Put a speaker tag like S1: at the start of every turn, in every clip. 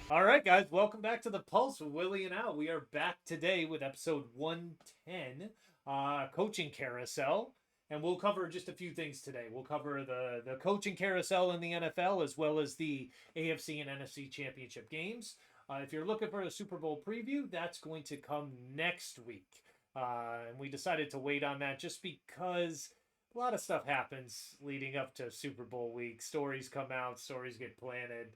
S1: All right, guys, welcome back to the Pulse with Willie and Al. We are back today with episode 110, coaching carousel, and we'll cover just a few things today. We'll cover the coaching carousel in the NFL as well as the AFC and NFC championship games. If you're looking for a Super Bowl preview, that's going to come next week. And we decided to wait on that just because a lot of stuff happens leading up to Super Bowl week. Stories come out, stories get planted,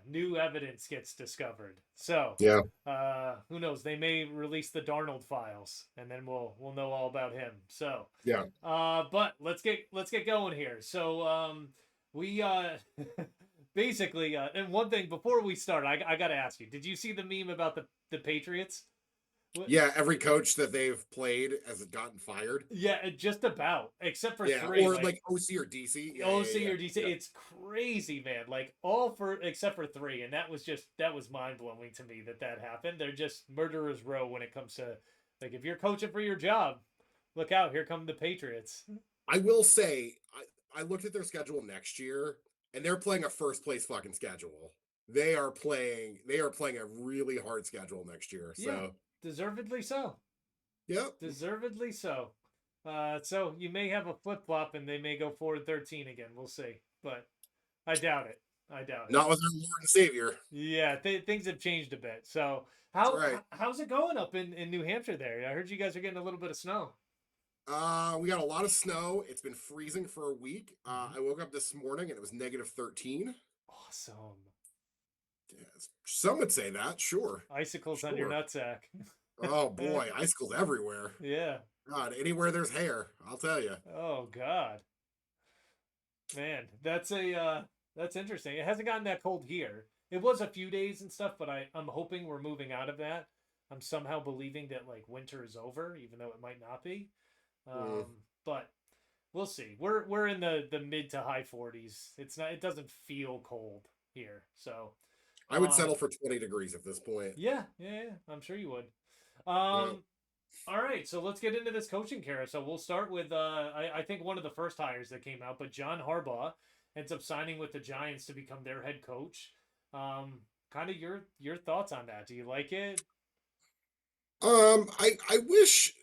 S1: new evidence gets discovered. So
S2: Yeah.
S1: who knows? They may release the Darnold files, and then we'll know all about him. So,
S2: Yeah.
S1: but let's get going here. So we basically and one thing before we start, I got to ask you: did you see the meme about the Patriots? What?
S2: Yeah. Every coach that they've played has gotten fired.
S1: Yeah, just about, except for
S2: Yeah.
S1: three.
S2: Or
S1: Like
S2: like OC or DC. Yeah. Yeah.
S1: OC
S2: Yeah.
S1: or DC.
S2: Yeah.
S1: It's crazy, man. Like all for except for three, and that was mind blowing to me that happened. They're just murderers row when it comes to like if you're coaching for your job, look out! Here come the Patriots.
S2: I will say, I looked at their schedule next year, and they're playing a first place fucking schedule. They are playing a really hard schedule next year.
S1: Yeah,
S2: So
S1: deservedly so.
S2: yep.
S1: Deservedly so. So you may have a flip flop, and they may go 4-13 again. We'll see, but I doubt it. I doubt it.
S2: Not with their Lord and Savior.
S1: Yeah, things have changed a bit. So
S2: That's right.
S1: how's it going up in New Hampshire there? I heard you guys are getting a little bit of snow.
S2: We got a lot of snow. It's been freezing for a week.
S1: Mm-hmm.
S2: I woke up this morning and it was -13.
S1: Awesome.
S2: Yes. Some would say that. Sure.
S1: Icicles on your
S2: Sure.
S1: nutsack.
S2: Oh boy, icicles everywhere.
S1: Yeah.
S2: God, anywhere there's hair, I'll tell you.
S1: Oh God. Man, that's interesting. It hasn't gotten that cold here. It was a few days and stuff, but I'm hoping we're moving out of that. I'm somehow believing that like winter is over, even though it might not be.
S2: Mm,
S1: But we'll see. We're in the mid to high 40s. It doesn't feel cold here. So
S2: I would
S1: um
S2: settle for 20 degrees at this point.
S1: yeah, I'm sure you would.
S2: Yeah.
S1: Um All right, so let's get into this coaching carousel. We'll start with I think one of the first hires that came out, but John Harbaugh ends up signing with the Giants to become their head coach. Kind of your thoughts on that? Do you like it?
S2: I wish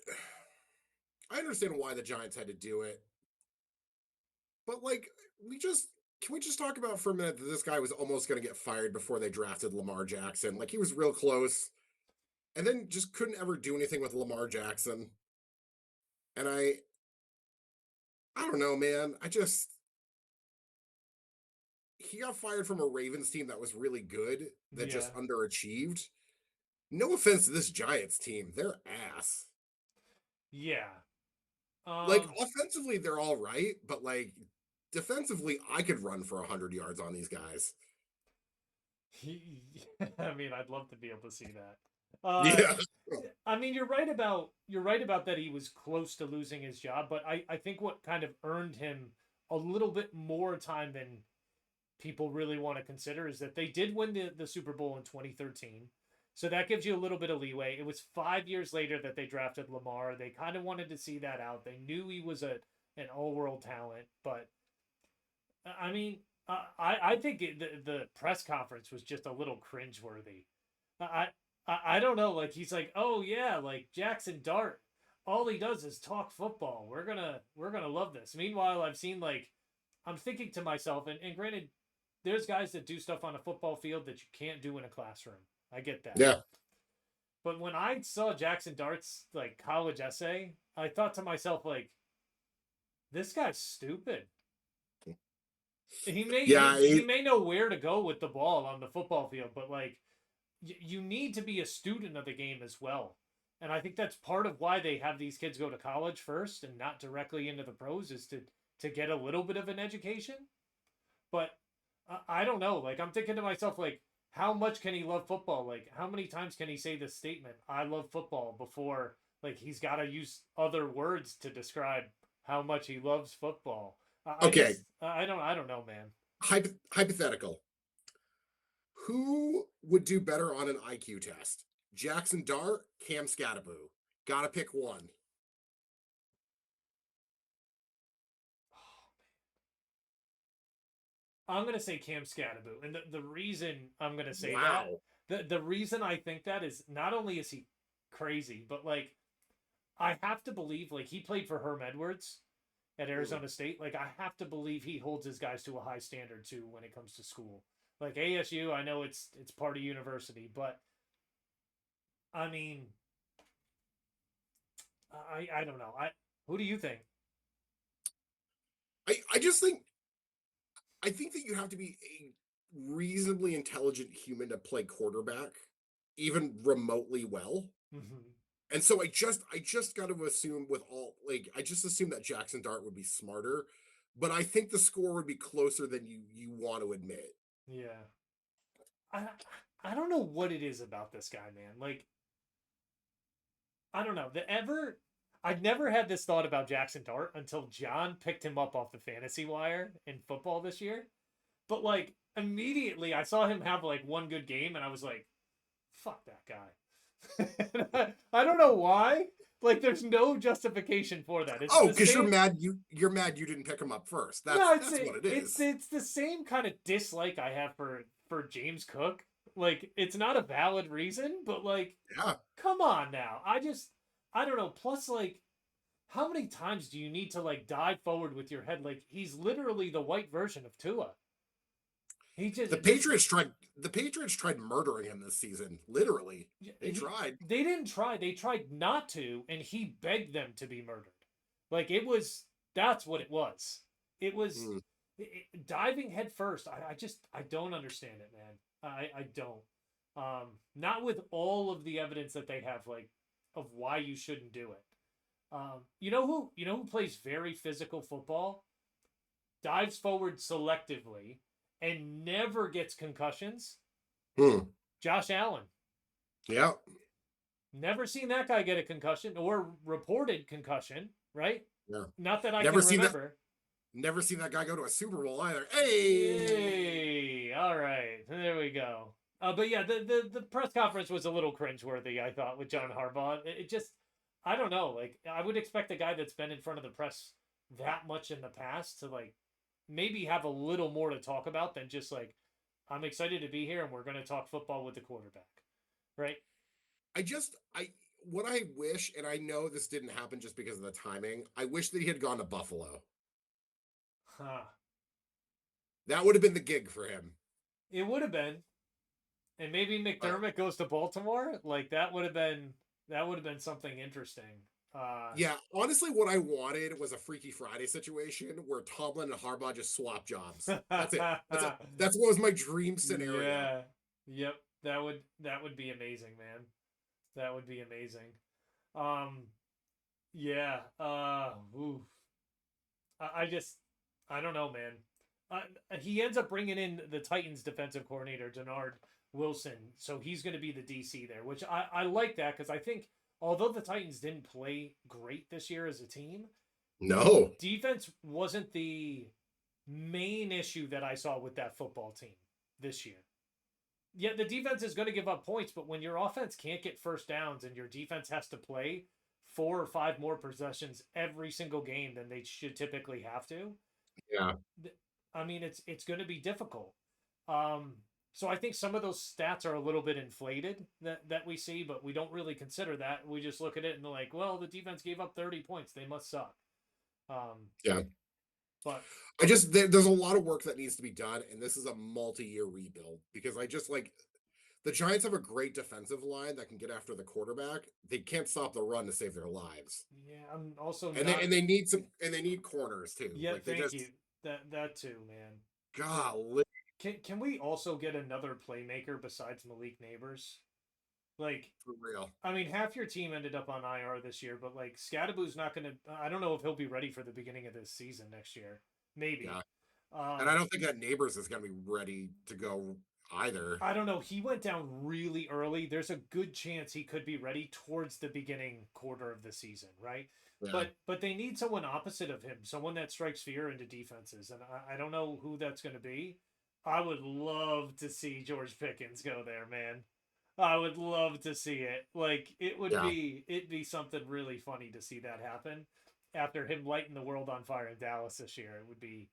S2: I understand why the Giants had to do it, but like we just can we just talk about for a minute that this guy was almost going to get fired before they drafted Lamar Jackson? Like he was real close, and then just couldn't ever do anything with Lamar Jackson. And I don't know, man. He got fired from a Ravens team that was really good that
S1: Yeah,
S2: just underachieved. No offense to this Giants team, they're ass.
S1: yeah.
S2: Like
S1: Um,
S2: offensively, they're all right, but like defensively, I could run for 100 yards on these guys.
S1: I mean, I'd love to be able to see that. Uh,
S2: Yeah.
S1: I mean, you're right about that. He was close to losing his job, but I think what kind of earned him a little bit more time than people really want to consider is that they did win the Super Bowl in 2013. So that gives you a little bit of leeway. It was 5 years later that they drafted Lamar. They kind of wanted to see that out. They knew he was an all world talent, but I mean, I think the press conference was just a little cringeworthy. I, I don't know. Like he's like, oh yeah, like Jackson Dart. All he does is talk football. We're gonna love this. Meanwhile, I've seen like I'm thinking to myself, and granted, there's guys that do stuff on a football field that you can't do in a classroom. I get that.
S2: Yeah.
S1: But when I saw Jackson Dart's like college essay, I thought to myself like, this guy's stupid. He may
S2: Yeah.
S1: he may know where to go with the ball on the football field, but like you need to be a student of the game as well. And I think that's part of why they have these kids go to college first and not directly into the pros is to get a little bit of an education. But I don't know. Like I'm thinking to myself, like how much can he love football? Like how many times can he say this statement, "I love football," before like he's got to use other words to describe how much he loves football. I
S2: Okay.
S1: just I don't know, man.
S2: Hypothetical. Who would do better on an IQ test? Jackson Dart, Cam Scattaboo. Gotta pick one.
S1: I'm gonna say Cam Scatterbo, and the reason I'm gonna say that,
S2: Wow.
S1: the reason I think that is not only is he crazy, but like I have to believe like he played for Herm Edwards at
S2: Mm.
S1: Arizona State. Like I have to believe he holds his guys to a high standard too when it comes to school. Like ASU, I know it's part of university, but I mean, I don't know. Who do you think?
S2: I just think I think that you have to be a reasonably intelligent human to play quarterback, even remotely well.
S1: Mm-hmm.
S2: And so I just got to assume with all like I just assume that Jackson Dart would be smarter, but I think the score would be closer than you want to admit.
S1: Yeah, I I don't know what it is about this guy, man. Like I don't know. I'd never had this thought about Jackson Dart until John picked him up off the fantasy wire in football this year. But like immediately I saw him have like one good game and I was like, fuck that guy. I don't know why. Like there's no justification for that. It's
S2: Oh,
S1: the
S2: because
S1: same
S2: you're mad you didn't pick him up first.
S1: no,
S2: That's what it is.
S1: it's the same kind of dislike I have for James Cook. Like it's not a valid reason, but like
S2: Yeah.
S1: come on now. I don't know. Plus like how many times do you need to like dive forward with your head? Like he's literally the white version of Tua. He just
S2: The
S1: this
S2: Patriots tried the Patriots tried murdering him this season. Literally. They
S1: he
S2: tried.
S1: they didn't try. They tried not to, and he begged them to be murdered. Like it was that's what it was. It was
S2: Mm.
S1: diving head first. I don't understand it, man. I don't. Not with all of the evidence that they have, like of why you shouldn't do it. You know who plays very physical football, dives forward selectively, and never gets concussions.
S2: Hmm.
S1: Josh Allen.
S2: Yeah.
S1: Never seen that guy get a concussion or reported concussion, right?
S2: Yeah.
S1: Not that I
S2: Never
S1: can
S2: seen that
S1: remember.
S2: never seen that guy go to a Super Bowl either. Hey.
S1: Yay! All right, there we go. But yeah, the press conference was a little cringeworthy. I thought with John Harbaugh, it just I don't know. Like I would expect a guy that's been in front of the press that much in the past to like maybe have a little more to talk about than just like I'm excited to be here and we're going to talk football with the quarterback, right?
S2: I what I wish, and I know this didn't happen just because of the timing, I wish that he had gone to Buffalo.
S1: Huh.
S2: That would have been the gig for him.
S1: It would have been, and maybe
S2: But
S1: McDermott goes to Baltimore. Like that would have been something interesting. Uh,
S2: yeah, honestly, what I wanted was a Freaky Friday situation where Tomlin and Harbaugh just swap jobs. That's it. That's what was my dream scenario.
S1: yeah, yep. That would be amazing, man. That would be amazing. Um, yeah. Oof. I just I don't know, man. He ends up bringing in the Titans defensive coordinator Denard Wilson, so he's going to be the DC there, which I like that because I think although the Titans didn't play great this year as a team,
S2: No.
S1: defense wasn't the main issue that I saw with that football team this year. Yeah, the defense is going to give up points, but when your offense can't get first downs and your defense has to play 4 or 5 more possessions every single game than they should typically have to,
S2: Yeah.
S1: I mean it's going to be difficult. Um, so I think some of those stats are a little bit inflated that we see, but we don't really consider that. We just look at it and they're like, well, the defense gave up 30 points. They must suck. Um,
S2: Yeah.
S1: but
S2: There's a lot of work that needs to be done, and this is a multi-year rebuild because I just like the Giants have a great defensive line that can get after the quarterback. They can't stop the run to save their lives.
S1: yeah, I'm also
S2: And
S1: not.
S2: they need some and they need corners too.
S1: Yeah,
S2: Like they
S1: thank
S2: just
S1: you. That too, man. The,
S2: golly.
S1: can we also get another playmaker besides Malik Neighbors? Like,
S2: For real.
S1: I mean, half your team ended up on IR this year, but like Scadaboo's not going to. I don't know if he'll be ready for the beginning of this season next year. Maybe.
S2: Yeah. And I
S1: Um,
S2: don't think that Neighbors is gonna be ready to go either.
S1: I don't know. He went down really early. There's a good chance he could be ready towards the beginning quarter of the season, right?
S2: Yeah.
S1: But they need someone opposite of him, someone that strikes fear into defenses, and I don't know who that's going to be. I would love to see George Pickens go there, man. I would love to see it. Like
S2: Yeah.
S1: it'd be something really funny to see that happen after him lighting the world on fire in Dallas this year. It would be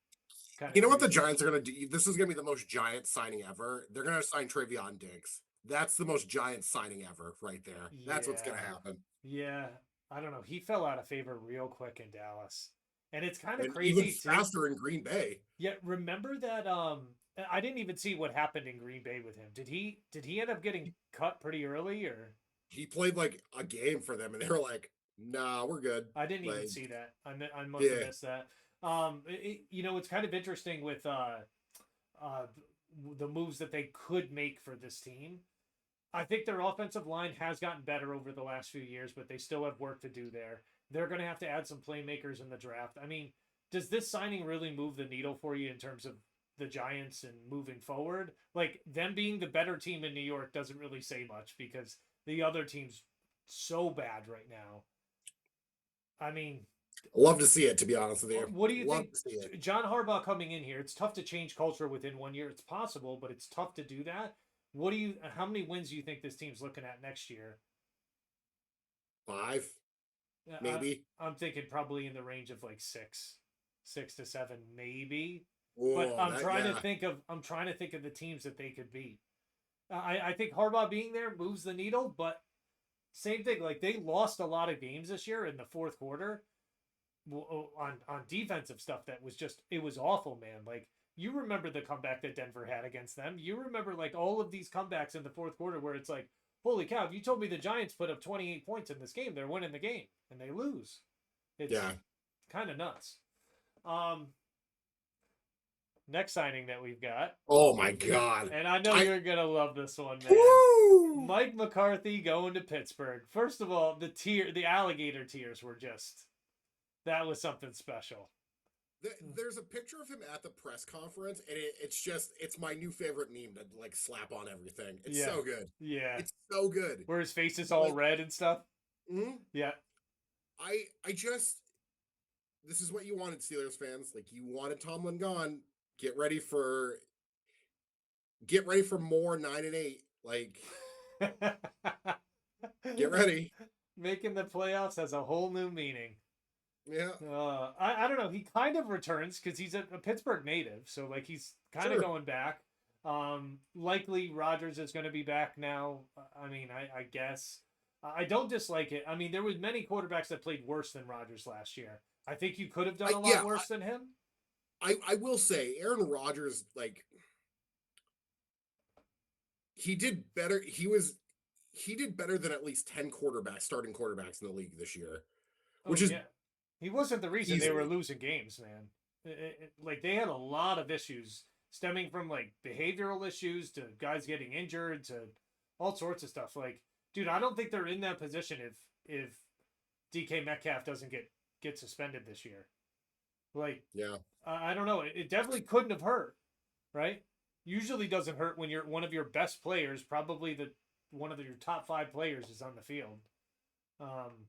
S1: kind
S2: You
S1: of
S2: know what the
S1: crazy.
S2: Giants are going to do? This is going to be the most Giant signing ever. They're going to sign Travion Diggs. That's the most Giant signing ever, right there. That's what's going to
S1: Yeah,
S2: happen.
S1: yeah. I don't know. He fell out of favor real quick in Dallas, and it's kind of
S2: And even
S1: crazy too.
S2: faster in Green Bay.
S1: Yeah, remember that? I didn't even see what happened in Green Bay with him. Did he end up getting cut pretty early, or
S2: He played like a game for them, and they were like, "Nah, we're good."
S1: I didn't even
S2: Like,
S1: see that. I must have
S2: yeah,
S1: missed that. It's kind of interesting with uh, the moves that they could make for this team. I think their offensive line has gotten better over the last few years, but they still have work to do there. They're going to have to add some playmakers in the draft. I mean, does this signing really move the needle for you in terms of the Giants and moving forward? Like them being the better team in New York doesn't really say much because the other team's so bad right now. I mean,
S2: love to see it. To be honest with you,
S1: what do you
S2: love
S1: think?
S2: to see it.
S1: John Harbaugh coming in here, it's tough to change culture within 1 year. It's possible, but it's tough to do that. What do you? How many wins do you think this team's looking at next year?
S2: 5,
S1: I,
S2: maybe.
S1: I'm thinking probably in the range of like six to seven, maybe. But
S2: Oh, that yeah.
S1: I'm trying to think of the teams that they could beat. I think Harbaugh being there moves the needle, but same thing. Like they lost a lot of games this year in the fourth quarter on defensive stuff that was just it was awful, man. Like you remember the comeback that Denver had against them. You remember like all of these comebacks in the fourth quarter where it's like, holy cow! If you told me the Giants put up 28 points in this game, they're winning the game and they lose. It's
S2: Yeah.
S1: kind of nuts. Um, Next signing that we've got,
S2: Oh my God.
S1: and I know
S2: I
S1: you're gonna love this one, man.
S2: woo.
S1: Mike McCarthy going to Pittsburgh. First of all, the alligator tears were just that was something special.
S2: There's a picture of him at the press conference, and it's my new favorite meme to like slap on everything. It's
S1: Yeah,
S2: so good.
S1: yeah.
S2: It's so good.
S1: Where his face is all
S2: Like,
S1: red and stuff.
S2: mhm.
S1: Yeah,
S2: I just this is what you wanted, Steelers fans. Like you wanted Tomlin gone. Get ready for get ready for more 9-8. Like get ready.
S1: making the playoffs has a whole new meaning.
S2: Yeah,
S1: I don't know. He kind of returns because he's a Pittsburgh native, so like he's kind of
S2: sure.
S1: going back. Likely Rodgers is going to be back now. I mean, I guess I don't dislike it. I mean, there was many quarterbacks that played worse than Rodgers last year. I think you could have done
S2: I
S1: a lot
S2: yeah,
S1: worse than him.
S2: I will say Aaron Rodgers, like he did better. He did better than at least 10 quarterbacks, starting quarterbacks in the league this year,
S1: Oh
S2: which is
S1: yeah, he wasn't the reason they were
S2: easily.
S1: losing games, man. Like they had a lot of issues stemming from like behavioral issues to guys getting injured to all sorts of stuff. Like, dude, I don't think they're in that position if DK Metcalf doesn't get suspended this year. Like,
S2: Yeah.
S1: I don't know. It definitely couldn't have hurt, right? Usually doesn't hurt when you're one of your best players, probably the one of your top five players is on the field. Um,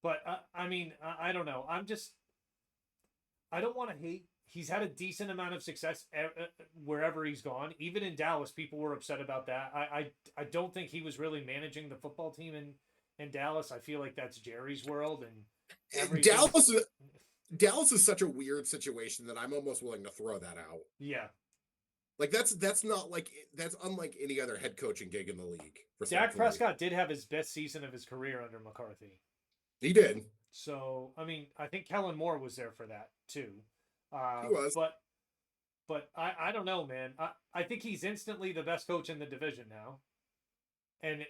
S1: but I mean, I don't know. I don't want to hate. He's had a decent amount of success wherever he's gone. Even in Dallas, people were upset about that. I don't think he was really managing the football team in Dallas. I feel like that's Jerry's world and everything.
S2: Dallas Dallas is such a weird situation that I'm almost willing to throw that out.
S1: Yeah,
S2: Like that's not like that's unlike any other head coaching gig in the league,
S1: Dak
S2: respectfully.
S1: Prescott did have his best season of his career under McCarthy.
S2: He did.
S1: So I mean, I think Kellen Moore was there for that too.
S2: He was.
S1: But I don't know, man. I think he's instantly the best coach in the division now. And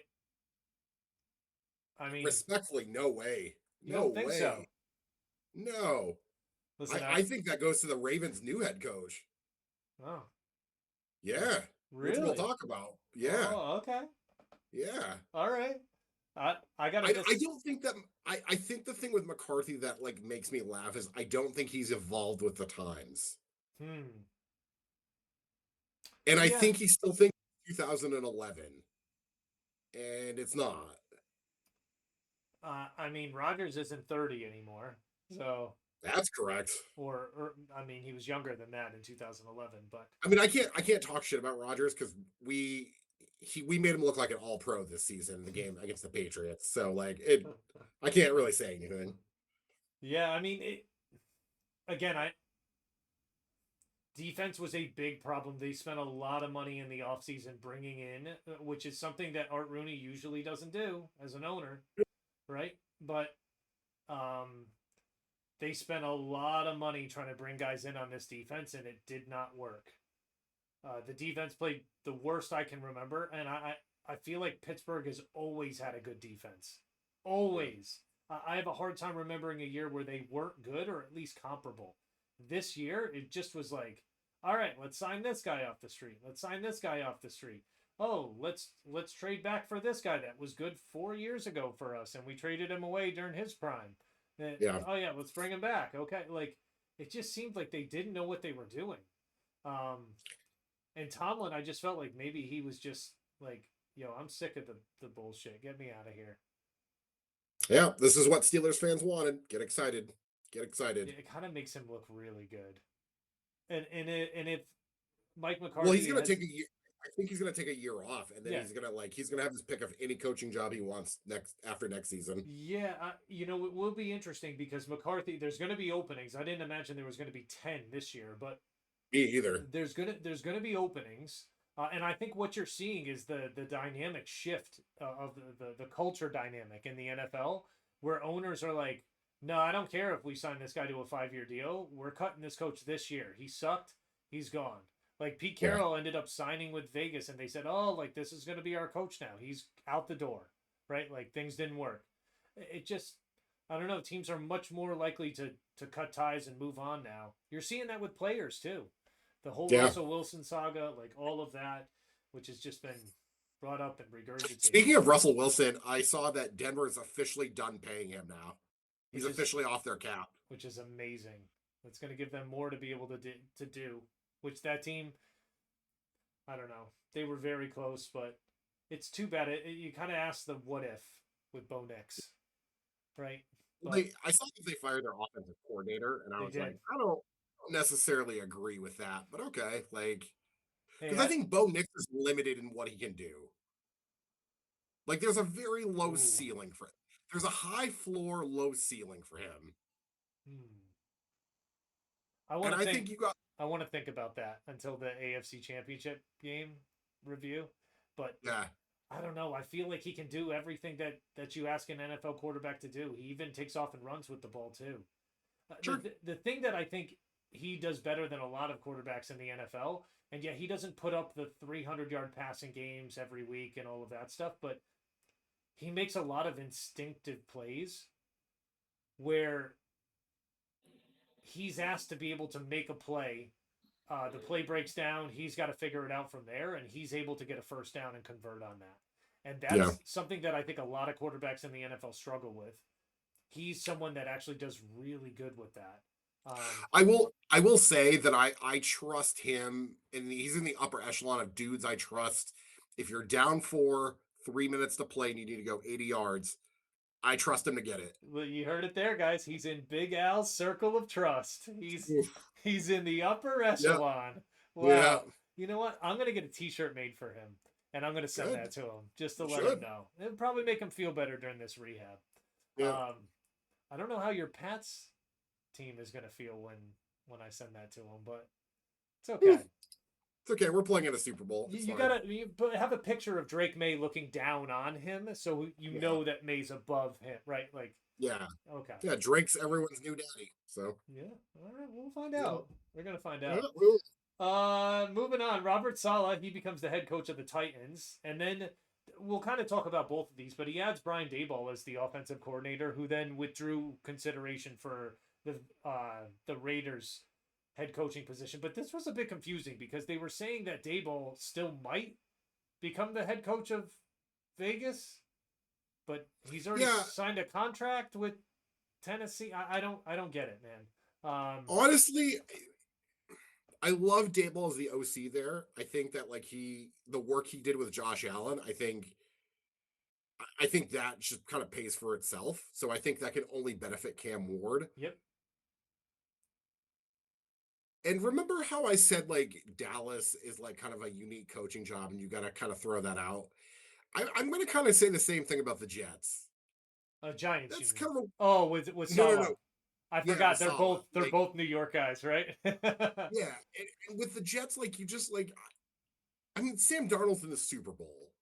S1: I mean,
S2: Respectfully, no way.
S1: you
S2: No
S1: don't think so?
S2: way. No.
S1: Listen,
S2: I think that goes to the Ravens' new head coach.
S1: oh,
S2: Yeah. Which we'll
S1: really?
S2: talk about. Yeah.
S1: Oh, okay.
S2: Yeah.
S1: All right. I gotta
S2: I
S1: miss.
S2: don't think that I think the thing with McCarthy that like makes me laugh is I don't think he's evolved with the times.
S1: Hmm.
S2: And I
S1: Yeah.
S2: think he still thinks 2011. And it's not.
S1: I mean, Rogers isn't 30 anymore. So,
S2: That's correct.
S1: or I mean, he was younger than that in 2011. But
S2: I mean, I can't talk shit about Rodgers because we made him look like an all pro this season in the game against the Patriots. So like it I can't really say anything.
S1: yeah, I mean, again, defense was a big problem. They spent a lot of money in the offseason bringing in, which is something that Art Rooney usually doesn't do as an owner, right? But um, they spent a lot of money trying to bring guys in on this defense, and it did not work. The defense played the worst I can remember, and I feel like Pittsburgh has always had a good defense. Always. I have a hard time remembering a year where they weren't good or at least comparable. This year, it just was like, all right, let's sign this guy off the street. Let's sign this guy off the street. Oh, let's trade back for this guy that was good 4 years ago for us, and we traded him away during his prime.
S2: Yeah.
S1: Oh yeah, let's bring him back. Okay, like it just seemed like they didn't know what they were doing. And Tomlin, I just felt like maybe he was just like, yo, I'm sick of the bullshit. Get me out of here.
S2: Yeah, this is what Steelers fans wanted. Get excited. Get excited.
S1: It kind of makes him look really good. And if Mike
S2: Well, he's
S1: McCarthy
S2: gonna
S1: has,
S2: take a year. I think he's gonna take a year off, and then
S1: yeah,
S2: he's gonna have his pick of any coaching job he wants next season.
S1: yeah, it will be interesting because McCarthy, there's going to be openings. I didn't imagine there was going to be 10 this year, but
S2: Me either.
S1: there's gonna be openings. And I think what you're seeing is the dynamic shift of the culture dynamic in the NFL, where owners are like, no, I don't care if we sign this guy to a 5-year deal. We're cutting this coach this year. He sucked. He's gone. Like Pete
S2: Yeah.
S1: Carroll ended up signing with Vegas, and they said, oh, like this is going to be our coach now. He's out the door, right? Like things didn't work. It just, I don't know. Teams are much more likely to cut ties and move on now. You're seeing that with players too. The whole
S2: Yeah.
S1: Russell Wilson saga, like all of that, which has just been brought up and regurgitated.
S2: Speaking of Russell Wilson, I saw that Denver is officially done paying him now. He's officially off their cap,
S1: which is amazing. It's going to give them more to be able to do. Which that team, I don't know, they were very close, but it's too bad. You kind of ask the what if with Bo Nix, right? But
S2: I saw that they fired their offensive coordinator, and I
S1: they
S2: was
S1: did.
S2: like, I don't necessarily agree with that, but okay, like,
S1: Hey,
S2: because I think Bo Nix is limited in what he can do. Like, there's a very low
S1: Ooh.
S2: ceiling for it. There's a high floor, low ceiling for him.
S1: I
S2: I think you got.
S1: I want to think about that until the AFC Championship game review, but
S2: Yeah.
S1: I don't know. I feel like he can do everything that you ask an NFL quarterback to do. He even takes off and runs with the ball too.
S2: Sure.
S1: The thing that I think he does better than a lot of quarterbacks in the NFL, and yet he doesn't put up the 300-yard passing games every week and all of that stuff, but he makes a lot of instinctive plays where he's asked to be able to make a play. The play breaks down. He's got to figure it out from there, and he's able to get a first down and convert on that. And that's something that I think a lot of quarterbacks in the NFL struggle with. He's someone that actually does really good with that.
S2: I will say that I trust him, and he's in the upper echelon of dudes I trust. If you're down for 3 minutes to play and you need to go 80 yards, I trust him to get it.
S1: Well, you heard it there, guys. He's in Big Al's circle of trust. He's in the upper echelon. Yeah. Wow. Yeah. You know what? I'm gonna get a T-shirt made for him, and I'm gonna send that to him just to let him know. It'll probably make him feel better during this rehab.
S2: Yeah.
S1: I don't know how your Pats team is gonna feel when I send that to him, but it's okay.
S2: It's okay. We're playing in a Super Bowl.
S1: You gotta have a picture of Drake May looking down on him, so you know that May's above him, right? Like,
S2: yeah,
S1: okay,
S2: yeah. Drake's everyone's new daddy. So
S1: yeah, all right, we'll find out. We're gonna find out. Moving on, Robert Saleh, he becomes the head coach of the Titans, and then we'll kind of talk about both of these, but he adds Brian Daboll as the offensive coordinator, who then withdrew consideration for the Raiders head coaching position. But this was a bit confusing because they were saying that Daboll still might become the head coach of Vegas, but he's already signed a contract with Tennessee. I don't get it, man.
S2: Honestly, I love Daboll as the OC there. I think that the work he did with Josh Allen, I think that just kind of pays for itself. So I think that can only benefit Cam Ward.
S1: Yep.
S2: And remember how I said Dallas is kind of a unique coaching job, and you got to kind of throw that out. I'm going to kind of say the same thing about the Jets.
S1: Giants.
S2: That's kind of
S1: with Saleh. I
S2: Yeah, the
S1: forgot
S2: Sala.
S1: they're
S2: Like,
S1: both New York guys, right?
S2: yeah, and with the Jets, like you just like, I mean, Sam Darnold's in the Super Bowl,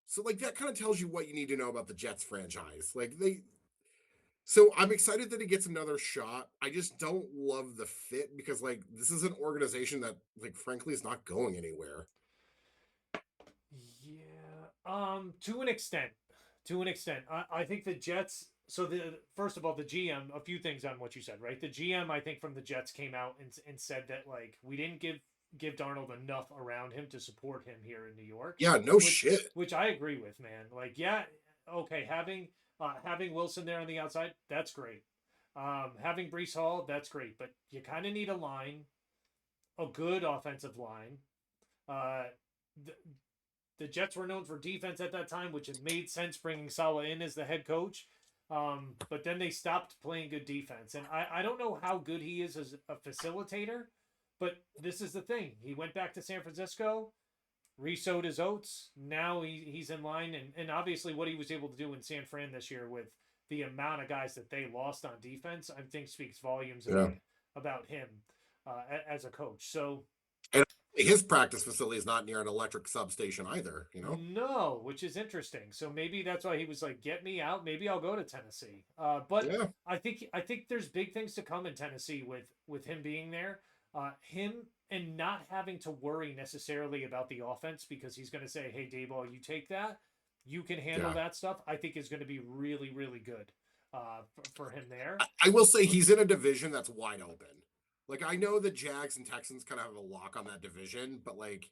S2: so like that kind of tells you what you need to know about the Jets franchise. Like they, so I'm excited that he gets another shot. I just don't love the fit because like this is an organization that like frankly is not going anywhere.
S1: Yeah, to an extent, to an extent, I think the Jets. So the first of all, the GM. A few things on what you said, right? The GM, I think, from the Jets came out and said that like we didn't give Darnold enough around him to support him here in New York,
S2: Yeah, no
S1: which
S2: shit.
S1: which I agree with, man. Like, yeah, okay, having Wilson there on the outside, that's great. Having Brees Hall, that's great, but you kind of need a line, a good offensive line. Uh, the, the Jets were known for defense at that time, which it made sense bringing Saleh in as the head coach. But then they stopped playing good defense. And I don't know how good he is as a facilitator, but this is the thing. He went back to San Francisco, re-sowed his oats. Now he's in line. And obviously what he was able to do in San Fran this year with the amount of guys that they lost on defense, I think speaks volumes
S2: Yeah,
S1: about him as a coach. So
S2: and his practice facility is not near an electric substation either. You know.
S1: no, which is interesting. So maybe that's why he was like, "Get me out. Maybe I'll go to Tennessee." But
S2: Yeah,
S1: I think there's big things to come in Tennessee with him being there, him and not having to worry necessarily about the offense because he's going to say, "Hey, Dayball, you take that. You can handle
S2: yeah.
S1: that stuff." I think is going to be really really good for him there.
S2: I will say he's in a division that's wide open. Like I know the Jags and Texans kind of have a lock on that division, but like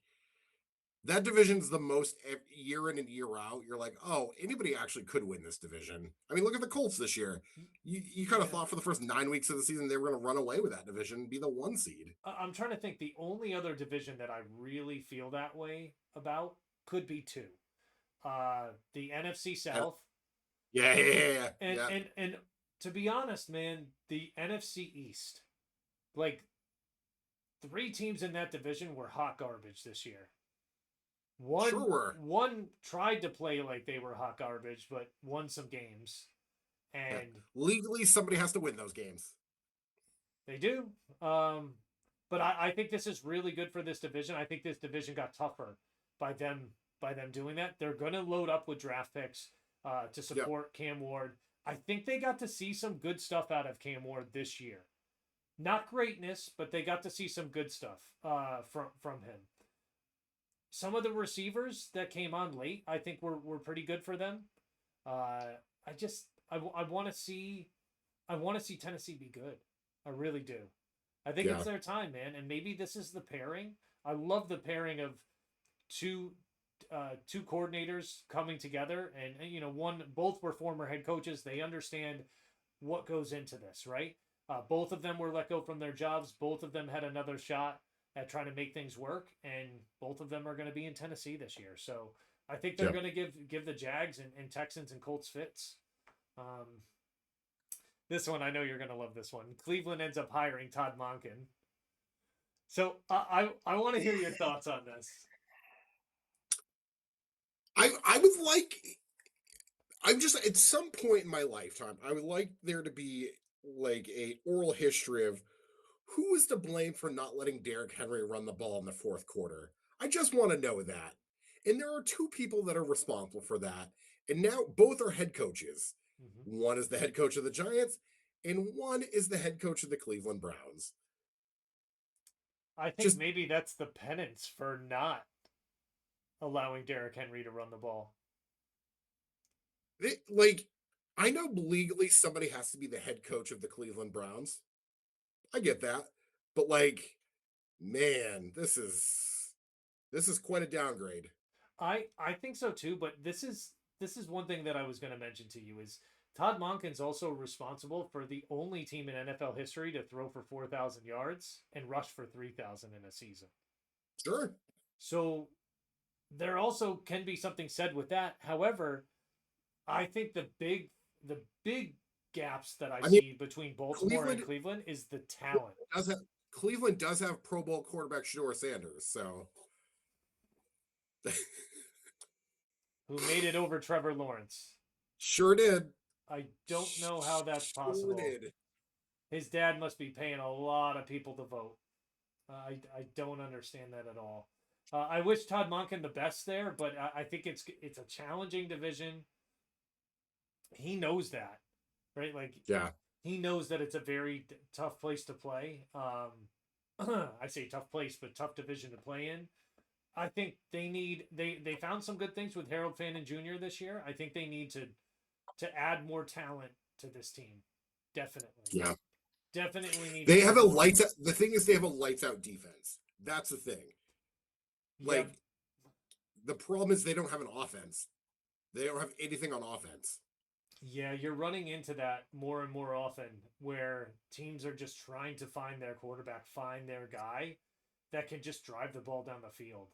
S2: that division's the most year in and year out. You're like, oh, anybody actually could win this division. I mean, look at the Colts this year. You kind of
S1: Yeah.
S2: thought for the first 9 weeks of the season they were going to run away with that division and be the one seed.
S1: I'm trying to think. The only other division that I really feel that way about could be two. The NFC
S2: And,
S1: South,
S2: yeah, yeah,
S1: and
S2: yeah, yeah,
S1: and
S2: yeah.
S1: and and to be honest, man, the NFC East, like three teams in that division were hot garbage this year.
S2: Sure
S1: One
S2: were.
S1: one tried to play like they were hot garbage, but won some games,
S2: Yeah.
S1: and
S2: Legally, somebody has to win those games.
S1: they do. Um, but I think this is really good for this division. I think this division got tougher by them by them doing that. They're going to load up with draft picks to
S2: Yep.
S1: support Cam Ward. I think they got to see some good stuff out of Cam Ward this year. Not greatness, but they got to see some good stuff from him. Some of the receivers that came on late, I think were pretty good for them. I just I want to see Tennessee be good. I really do. I think it's
S2: Yeah.
S1: their time, man, and maybe this is the pairing. I love the pairing of two two coordinators coming together, and you know, one both were former head coaches. They understand what goes into this, right? Both of them were let go from their jobs. Both of them had another shot at trying to make things work, and both of them are going to be in Tennessee this year. So I think they're
S2: Yeah.
S1: going to give the Jags and Texans and Colts fits. Um, this one, I know you're going to love this one. Cleveland ends up hiring Todd Monken. So I want to hear your thoughts on this.
S2: I would like I'm just at some point in my lifetime, I would like there to be like a oral history of who is to blame for not letting Derrick Henry run the ball in the fourth quarter. I just want to know that. And there are two people that are responsible for that. And now both are head coaches.
S1: Mm-hmm.
S2: One is the head coach of the Giants, and one is the head coach of the Cleveland Browns.
S1: I think
S2: Just
S1: maybe that's the penance for not allowing Derrick Henry to run the ball.
S2: like, I know legally somebody has to be the head coach of the Cleveland Browns. I get that. But like, man, this is quite a downgrade.
S1: I think so too, but this is one thing that I was going to mention to you is Todd Monken's also responsible for the only team in NFL history to throw for 4,000 yards and rush for 3,000 in a season.
S2: Sure.
S1: So there also can be something said with that. However, I think the big gaps that I
S2: I mean,
S1: see between Baltimore and
S2: Cleveland
S1: Cleveland is the talent.
S2: does have Cleveland does have Pro Bowl quarterback Shador Sanders, so
S1: Who made it over Trevor Lawrence.
S2: sure did.
S1: I don't know how that's
S2: Sure
S1: possible.
S2: did.
S1: His dad must be paying a lot of people to vote. I don't understand that at all. I wish Todd Monken the best there, but I think it's a challenging division. He knows that, right? Like
S2: Yeah.
S1: he knows that it's a very tough place to play. I say tough place, but tough division to play in. I think they found some good things with Harold Fannin Jr. this year. I think they need to add more talent to this team. Definitely.
S2: Yeah.
S1: Definitely need
S2: They
S1: to
S2: have
S1: add
S2: a
S1: more.
S2: lights out. The thing is, they have a lights out defense. That's the thing.
S1: Yeah,
S2: Like, the problem is they don't have an offense. They don't have anything on offense.
S1: yeah, you're running into that more and more often where teams are just trying to find their quarterback, find their guy that can just drive the ball down the field.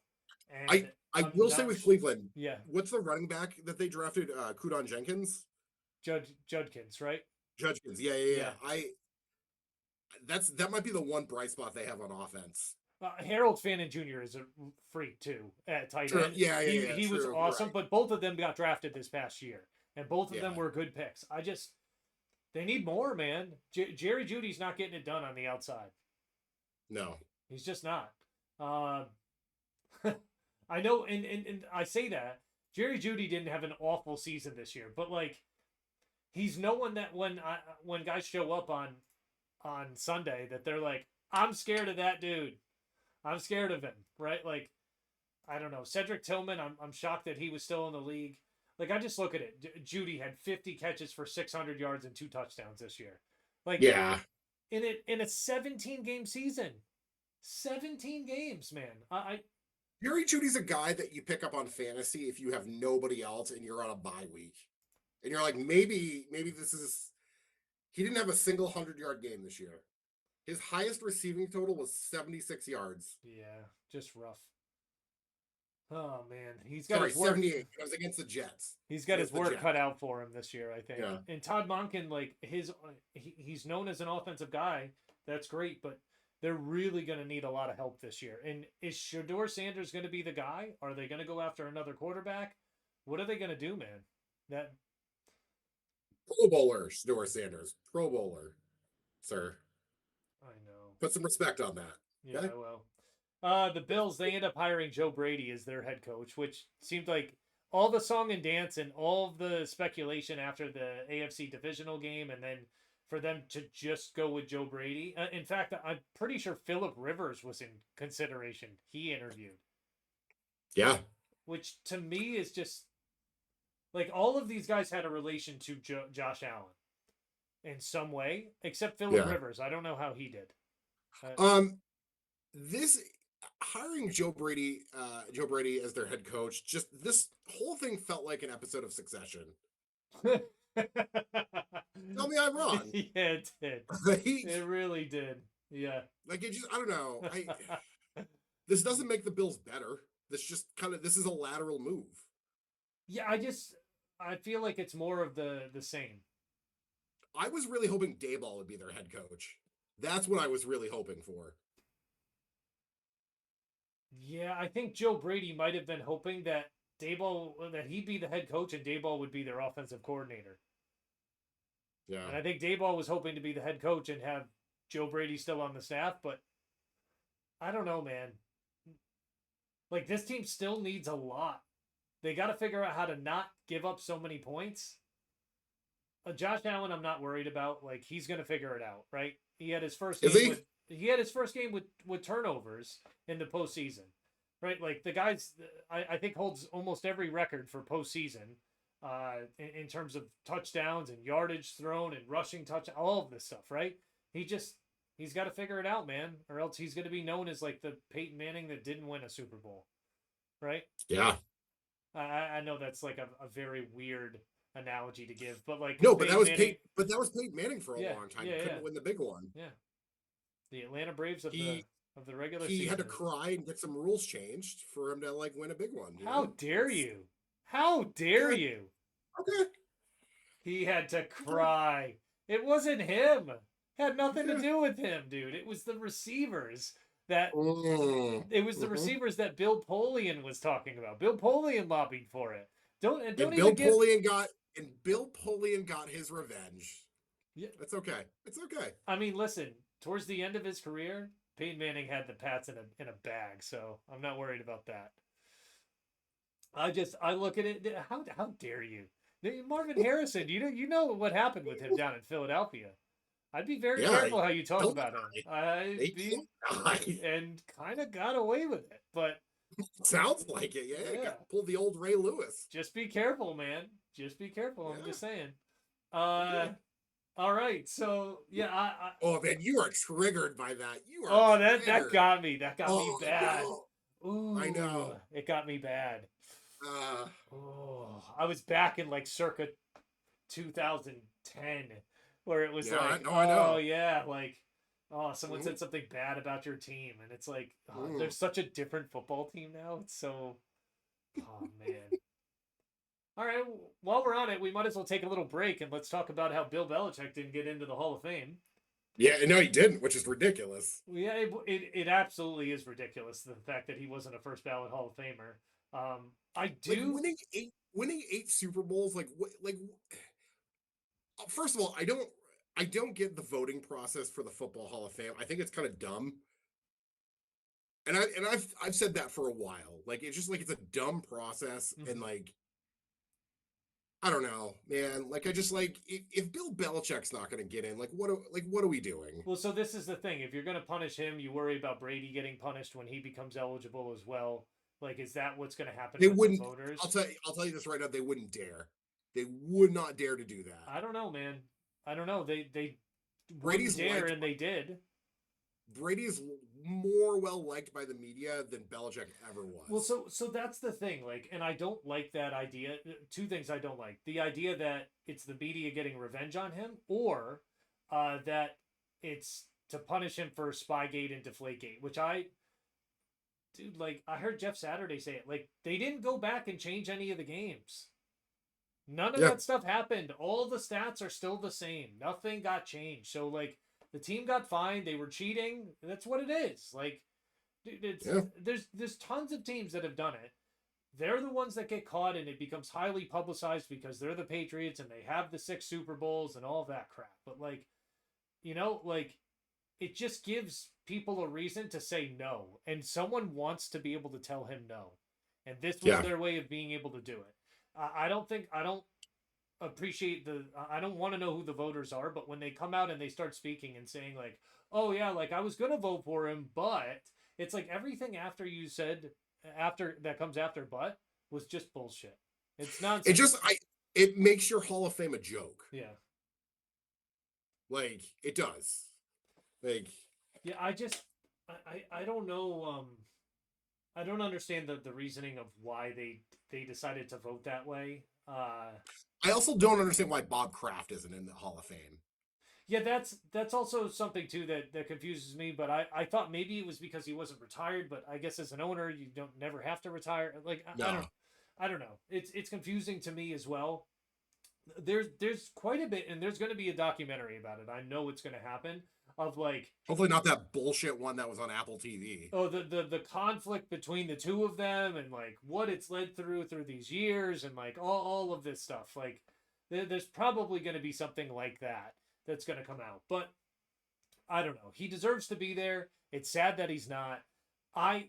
S1: And
S2: I
S1: I'm
S2: will say
S1: not
S2: with Cleveland,
S1: yeah,
S2: what's the running back that they drafted? Kudon Jenkins?
S1: Judkins, right?
S2: Judkins. Yeah, yeah, yeah.
S1: Yeah.
S2: That might be the one bright spot they have on offense.
S1: Harold Fannin Jr. is a freak too at tight
S2: True.
S1: end.
S2: Yeah, yeah, yeah.
S1: He was
S2: True.
S1: awesome,
S2: Right.
S1: but both of them got drafted this past year, and both of them
S2: Yeah.
S1: were good picks. They need more, man. Jerry Judy's not getting it done on the outside.
S2: No.
S1: He's just not. Uh, I know, and I say that Jerry Judy didn't have an awful season this year, but like he's no one that when guys show up on Sunday that they're like, I'm scared of that dude. I'm scared of him, right? Like I don't know. Cedric Tillman, I'm shocked that he was still in the league. Like I just look at it. Judy had 50 catches for 600 yards and 2 touchdowns this year. Like
S2: Yeah.
S1: in a 17 game season. 17 games, man.
S2: Jerry Judy's a guy that you pick up on fantasy if you have nobody else and you're on a bye week. And you're like, maybe this is. He didn't have a single 100-yard game this year. His highest receiving total was 76 yards.
S1: Yeah, just rough. Oh man, he's got
S2: Sorry,
S1: his work.
S2: 78. It was against the Jets.
S1: He's got his
S2: Against the
S1: work
S2: Jets.
S1: cut out for him this year, I think.
S2: Yeah.
S1: And Todd Monken, like he's known as an offensive guy. That's great, but they're really going to need a lot of help this year. And is Shador Sanders going to be the guy? Are they going to go after another quarterback? What are they going to do, man? That
S2: Pro Bowler, Shador Sanders. Pro Bowler, sir.
S1: I know.
S2: Put some respect on that.
S1: Yeah,
S2: Okay?
S1: well. The Bills, they end up hiring Joe Brady as their head coach, which seemed like all the song and dance and all the speculation after the AFC divisional game, and then for them to just go with Joe Brady. In fact, I'm pretty sure Philip Rivers was in consideration. He interviewed,
S2: Yeah.
S1: which to me is just like all of these guys had a relation to Josh Allen in some way, except Philip
S2: Yeah.
S1: Rivers. I don't know how he did.
S2: This hiring Joe Brady as their head coach, just this whole thing felt like an episode of Succession. Tell me I'm wrong.
S1: Yeah, it did.
S2: Right?
S1: It really did. Yeah.
S2: Like it just, I don't know. This doesn't make the Bills better. This is a lateral move.
S1: Yeah, I feel like it's more of the same.
S2: I was really hoping Dayball would be their head coach. That's what I was really hoping for.
S1: Yeah, I think Joe Brady might have been hoping that he'd be the head coach and Dayball would be their offensive coordinator.
S2: Yeah.
S1: And I think Dayball was hoping to be the head coach and have Joe Brady still on the staff, but I don't know, man. Like this team still needs a lot. They got to figure out how to not give up so many points. Josh Allen, I'm not worried about. Like he's going to figure it out, right? He had his first game with turnovers in the postseason, right? Like the guys, I think holds almost every record for postseason, in terms of touchdowns and yardage thrown and rushing touch, all of this stuff, right? He's got to figure it out, man, or else he's going to be known as like the Peyton Manning that didn't win a Super Bowl, right?
S2: Yeah.
S1: I know that's like a very weird analogy to give, but like
S2: No, but
S1: Peyton Manning,
S2: that was Peyton Manning for a long time.
S1: Yeah,
S2: Couldn't win the big one.
S1: Yeah. The Atlanta Braves of the regular
S2: season. He had to
S1: season.
S2: cry and get some rules changed for him to like win a big one.
S1: How dare you? How dare you?
S2: Okay.
S1: He had to cry. It wasn't him. Had nothing to do with him, dude. It was the receivers that receivers that Bill Polian was talking about. Bill Polian lobbied for it. Bill Polian got
S2: his revenge.
S1: Yeah.
S2: It's okay. It's okay.
S1: I mean, listen, towards the end of his career, Peyton Manning had the Pats in a bag, so I'm not worried about that. I look at it. How dare you, Marvin Harrison? You know what happened with him down in Philadelphia. I'd be very
S2: Yeah,
S1: careful how you talk
S2: killed
S1: about him.
S2: the guy.
S1: I'd
S2: They
S1: be
S2: killed the guy.
S1: and kind of got away with it, but
S2: Sounds like it. Yeah,
S1: yeah,
S2: pulled the old Ray Lewis.
S1: just be careful, man. Just be careful. I'm
S2: Yeah.
S1: just saying. Uh,
S2: Okay.
S1: all right. So yeah,
S2: Oh man, you are triggered by that. You are
S1: oh, that
S2: triggered.
S1: got me. That got me
S2: Oh
S1: bad.
S2: no. I
S1: Ooh,
S2: know.
S1: it got me bad.
S2: Uh,
S1: Oh, I was back in like circa 2010, where it was
S2: yeah,
S1: like,
S2: I
S1: oh
S2: know.
S1: yeah, like, oh, someone
S2: Mhm,
S1: said something bad about your team, and it's like, oh,
S2: mhm.
S1: there's such a different football team now. It's so, oh man. All right, while we're on it, we might as well take a little break and let's talk about how Bill Belichick didn't get into the Hall of Fame.
S2: Yeah, no, he didn't, which is ridiculous.
S1: Yeah, it absolutely is ridiculous the fact that he wasn't a first ballot Hall of Famer. I
S2: Like
S1: do.
S2: winning eight Super Bowls. First of all, I don't get the voting process for the Football Hall of Fame. I think it's kind of dumb. I've said that for a while. Like it's just like it's a dumb process, and
S1: Mhm.
S2: like I don't know, man. Like I just like if Bill Belichick's not going to get in, what are we doing?
S1: Well, so this is the thing. If you're going to punish him, you worry about Brady getting punished when he becomes eligible as well. Like, is that what's going to happen
S2: They
S1: with the
S2: wouldn't.
S1: voters?
S2: I'll tell you this right now. They wouldn't dare. They would not dare to do that.
S1: I don't know, man. I don't know. They wouldn't
S2: Brady's
S1: dare,
S2: liked.
S1: and they did.
S2: Brady is more well liked by the media than Belichick ever
S1: Well,
S2: was.
S1: so that's the thing. Like, and I don't like that idea. Two things I don't like: the idea that it's the media getting revenge on him, or that it's to punish him for Spygate and Deflategate, which dude, like I heard Jeff Saturday say it. Like they didn't go back and change any of the games. None of
S2: Yeah,
S1: that stuff happened. All the stats are still the same. Nothing got changed. So like the team got fined. They were cheating. That's what it is. Like dude, it's
S2: yeah.
S1: there's tons of teams that have done it. They're the ones that get caught and it becomes highly publicized because they're the Patriots and they have the 6 Super Bowls and all that crap. But like, like it just gives people a reason to say no. And someone wants to be able to tell him no. And this was
S2: Yeah.
S1: their way of being able to do it. I don't appreciate I don't want to know who the voters are, but when they come out and they start speaking and saying like, "Oh yeah, like I was going to vote for him, but," it's like everything after you said after that comes after but was just bullshit. It's
S2: It just
S1: nonsense.
S2: it makes your Hall of Fame a joke.
S1: Yeah.
S2: Like it does. Like
S1: Yeah, I don't know I don't understand the reasoning of why they decided to vote that way.
S2: I also don't understand why Bob Kraft isn't in the Hall of Fame.
S1: Yeah, that's also something too that confuses me. But I thought maybe it was because he wasn't retired. But I guess as an owner, you don't never have to retire. Like
S2: No.
S1: I don't know. It's confusing to me as well. There's quite a bit, and there's going to be a documentary about it. I know it's going to happen. Of like
S2: Hopefully not that bullshit one that was on Apple TV.
S1: oh the conflict between the two of them and like what it's led through these years and like all of this stuff. Like there's probably going to be something like that that's going to come out. But I don't know. He deserves to be there. It's sad that he's not. I,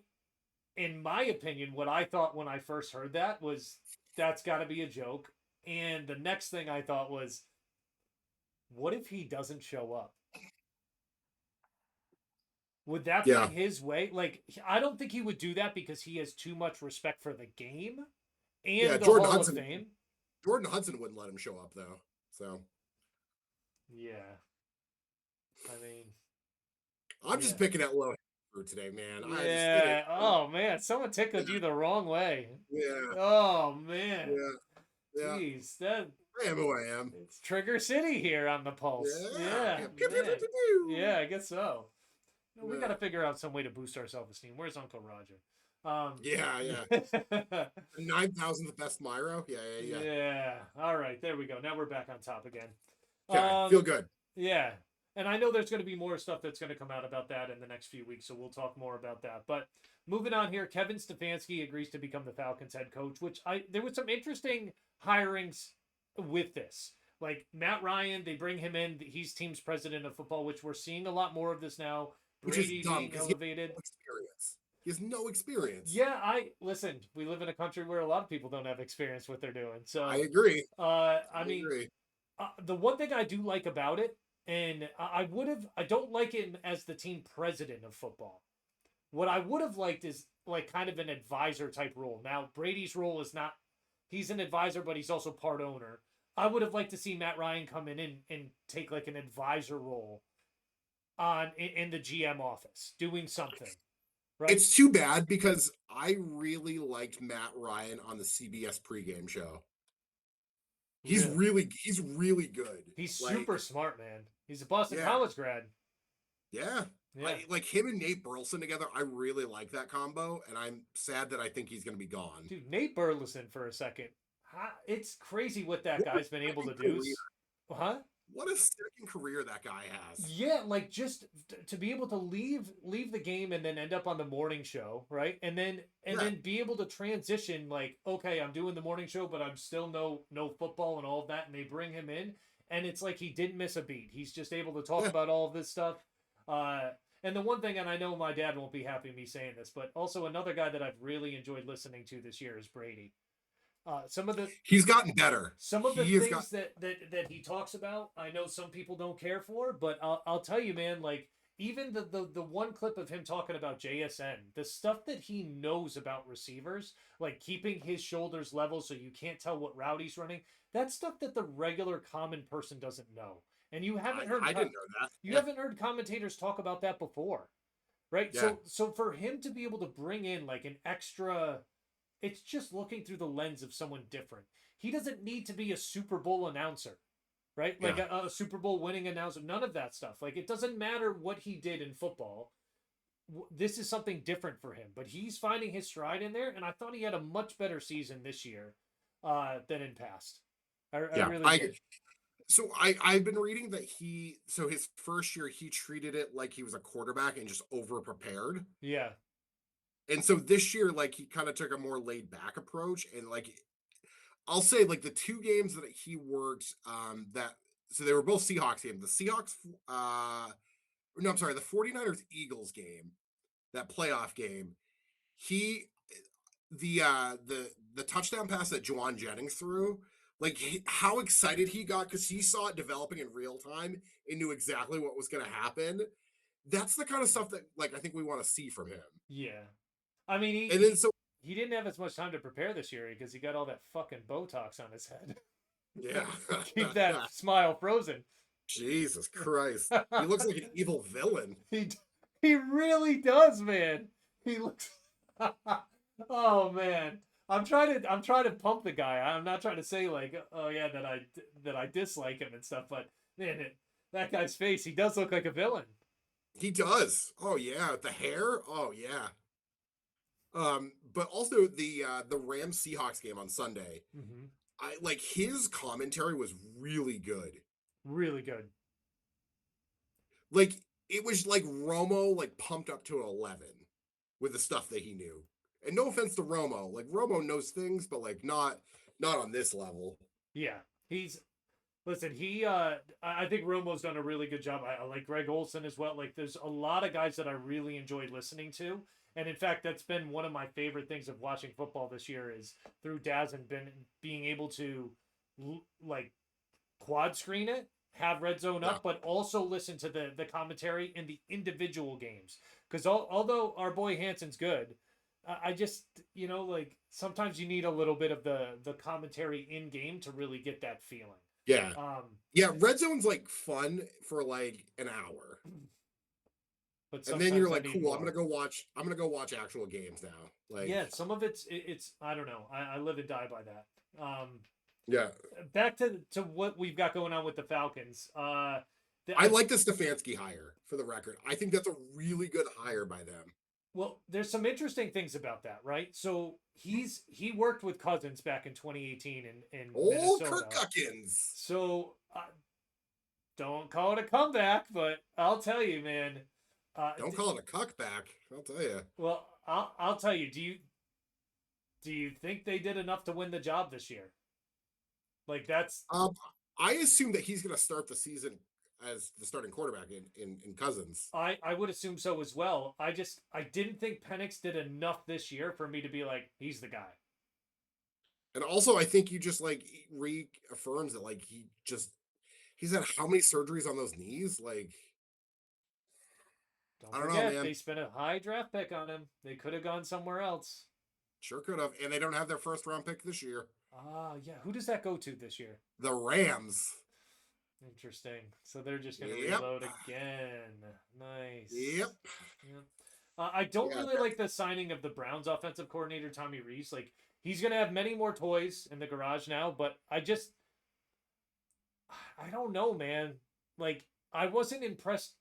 S1: in my opinion, what I thought when I first heard that was that's got to be a joke. And the next thing I thought was, what if he doesn't show up? Would that be
S2: Yeah.
S1: his way? Like, I don't think he would do that because he has too much respect for the game
S2: Yeah,
S1: and the Hall of Fame.
S2: Jordan Hudson wouldn't let him show up though. So
S1: Yeah. I mean,
S2: I'm just
S1: yeah.
S2: picking at low for today, man. I just it is
S1: Yeah. Oh, man. Someone tickled you the wrong way.
S2: yeah,
S1: Oh, man.
S2: yeah, yeah.
S1: Jeez, that
S2: I am who I am.
S1: it's Trigger City here on the Pulse.
S2: Yeah.
S1: Yeah,
S2: Yeah. Pew, pew, pew,
S1: man.
S2: pew, pew.
S1: Yeah, I guess so. No, we got
S2: Yeah.
S1: to figure out some way to boost our self esteem. Where's Uncle Roger?
S2: Yeah, yeah. 9,000th best Myro. Yeah, yeah,
S1: yeah. All right, there we go. Now we're back on top again.
S2: yeah. Okay, feel
S1: Um,
S2: good.
S1: yeah. And I know there's going to be more stuff that's going to come out about that in the next few weeks, so we'll talk more about that. But moving on here, Kevin Stefanski agrees to become the Falcons head coach, which there was some interesting hirings with this. Like Matt Ryan, they bring him in. He's team's president of football, which we're seeing a lot more of this now.
S2: which is
S1: Brady
S2: dumb
S1: being
S2: because he has
S1: elevated.
S2: no experience. He has no experience.
S1: Yeah, I listen. We live in a country where a lot of people don't have experience what they're doing.
S2: I
S1: So,
S2: agree.
S1: I
S2: I
S1: mean,
S2: agree.
S1: the one thing I do like about it, and I would have, I don't like it as the team president of football. What I would have liked is like kind of an advisor type role. Now, Brady's role is not, he's an advisor, but he's also part owner. I would have liked to see Matt Ryan come in and take like an advisor role in the GM office, doing something, right?
S2: It's too bad because I really liked Matt Ryan on the CBS pregame show.
S1: Really,
S2: He's really good.
S1: he's
S2: Like,
S1: super smart, man. He's a Boston
S2: yeah,
S1: College grad.
S2: yeah.
S1: Yeah,
S2: I like him and Nate Burleson together. I really like that combo, and I'm sad that I think he's going to be gone.
S1: dude, Nate Burleson for a second. It's crazy what that
S2: What a
S1: guy's been able to
S2: second
S1: do.
S2: career!
S1: Huh?
S2: What a second career that guy has.
S1: Yeah, like just to be able to leave the game and then end up on the morning show, right? And
S2: Yeah,
S1: then be able to transition like, okay, I'm doing the morning show, but I'm still no football and all of that, and they bring him in, and it's like he didn't miss a beat. He's just able to talk
S2: yeah.
S1: about all of this stuff. And the one thing, and I know my dad won't be happy me saying this, but also another guy that I've really enjoyed listening to this year is Brady. Some of the
S2: He's gotten better.
S1: some of the
S2: He has got.
S1: things that he talks about, I know some people don't care for, but I'll tell you, man, like even the one clip of him talking about JSN, the stuff that he knows about receivers, like keeping his shoulders level so you can't tell what route he's running, that's stuff that the regular common person doesn't know. And
S2: I didn't know that.
S1: you
S2: Yeah,
S1: haven't heard commentators talk about that before, right?
S2: yeah,
S1: So for him to be able to bring in like an extra, it's just looking through the lens of someone different. He doesn't need to be a Super Bowl announcer, right? Like
S2: yeah.
S1: a Super Bowl winning announcer. None of that stuff. Like it doesn't matter what he did in football. This is something different for him, but he's finding his stride in there. And I thought he had a much better season this year than in past. I
S2: Yeah.
S1: really did.
S2: I've been reading that his first year he treated it like he was a quarterback and just over prepared.
S1: Yeah.
S2: And so this year, like he kind of took a more laid back approach. And like I'll say, like the two games that he worked, that so they were both Seahawks games. The Seahawks, no, I'm sorry, the 49ers Eagles game, that playoff game, he the touchdown pass that Juwan Jennings threw, like how excited he got because he saw it developing in real time and knew exactly what was going to happen. That's the kind of stuff that like I think we want to see from him.
S1: Yeah. I mean,
S2: And then so
S1: he didn't have as much time to prepare this year because he got all that fucking Botox on his head.
S2: yeah,
S1: Keep that smile frozen.
S2: Jesus Christ, he looks like an evil villain.
S1: he he really does, man. He looks. Oh man, I'm trying to pump the guy. I'm not trying to say like, oh yeah, that I dislike him and stuff. But man, that guy's face, he does look like a villain.
S2: He does. Oh yeah, the hair. Oh yeah. But also the Rams Seahawks game on Sunday.
S1: Mm-hmm.
S2: I like his commentary was really good.
S1: Really good.
S2: Like it was like Romo like pumped up to an 11 with the stuff that he knew. And no offense to Romo, like Romo knows things, but like not on this level.
S1: Yeah, he's listen. I think Romo's done a really good job. I like Greg Olson as well. Like, there's a lot of guys that I really enjoyed listening to. And in fact, that's been one of my favorite things of watching football this year is through Daz and being able to like quad screen it, have red zone
S2: Yeah.
S1: up, but also listen to the commentary in the individual games. Because although our boy Hanson's good, I just like sometimes you need a little bit of the commentary in game to really get that feeling.
S2: Yeah.
S1: Um,
S2: Yeah, Red Zone's like fun for like an hour.
S1: but
S2: And then you're
S1: sometimes I
S2: like,
S1: need
S2: cool,
S1: more.
S2: I'm gonna go watch actual games now. Like
S1: Yeah, some of it's I don't know. I live and die by that.
S2: yeah.
S1: Back to what we've got going on with the Falcons.
S2: I like the Stefanski hire for the record. I think that's a really good hire by them.
S1: Well, there's some interesting things about that, right? So he worked with Cousins back in 2018 in
S2: Oh,
S1: Minnesota.
S2: Kirk Guckins.
S1: So don't call it a comeback, but I'll tell you, man.
S2: Don't call it a cuckback. I'll tell you.
S1: Well, I'll tell you. Do you think they did enough to win the job this year? Like that's
S2: Um, I assume that he's going to start the season as the starting quarterback in Cousins.
S1: I would assume so as well. I didn't think Penix did enough this year for me to be like, he's the guy.
S2: And also, I think you just like reaffirms that like he's had how many surgeries on those knees? Like,
S1: Don't
S2: I don't know,
S1: forget,
S2: man.
S1: they spent a high draft pick on him. They could have gone somewhere else.
S2: Sure could have. And they don't have their first round pick this year.
S1: Ah, yeah. Who does that go to this year?
S2: The Rams.
S1: Interesting. So they're just going to
S2: Yep.
S1: reload again. Nice.
S2: Yep.
S1: Yep. I don't
S2: Yeah.
S1: really like the signing of the Browns offensive coordinator, Tommy Rees. Like, he's going to have many more toys in the garage now, but I don't know, man. Like, I wasn't impressed.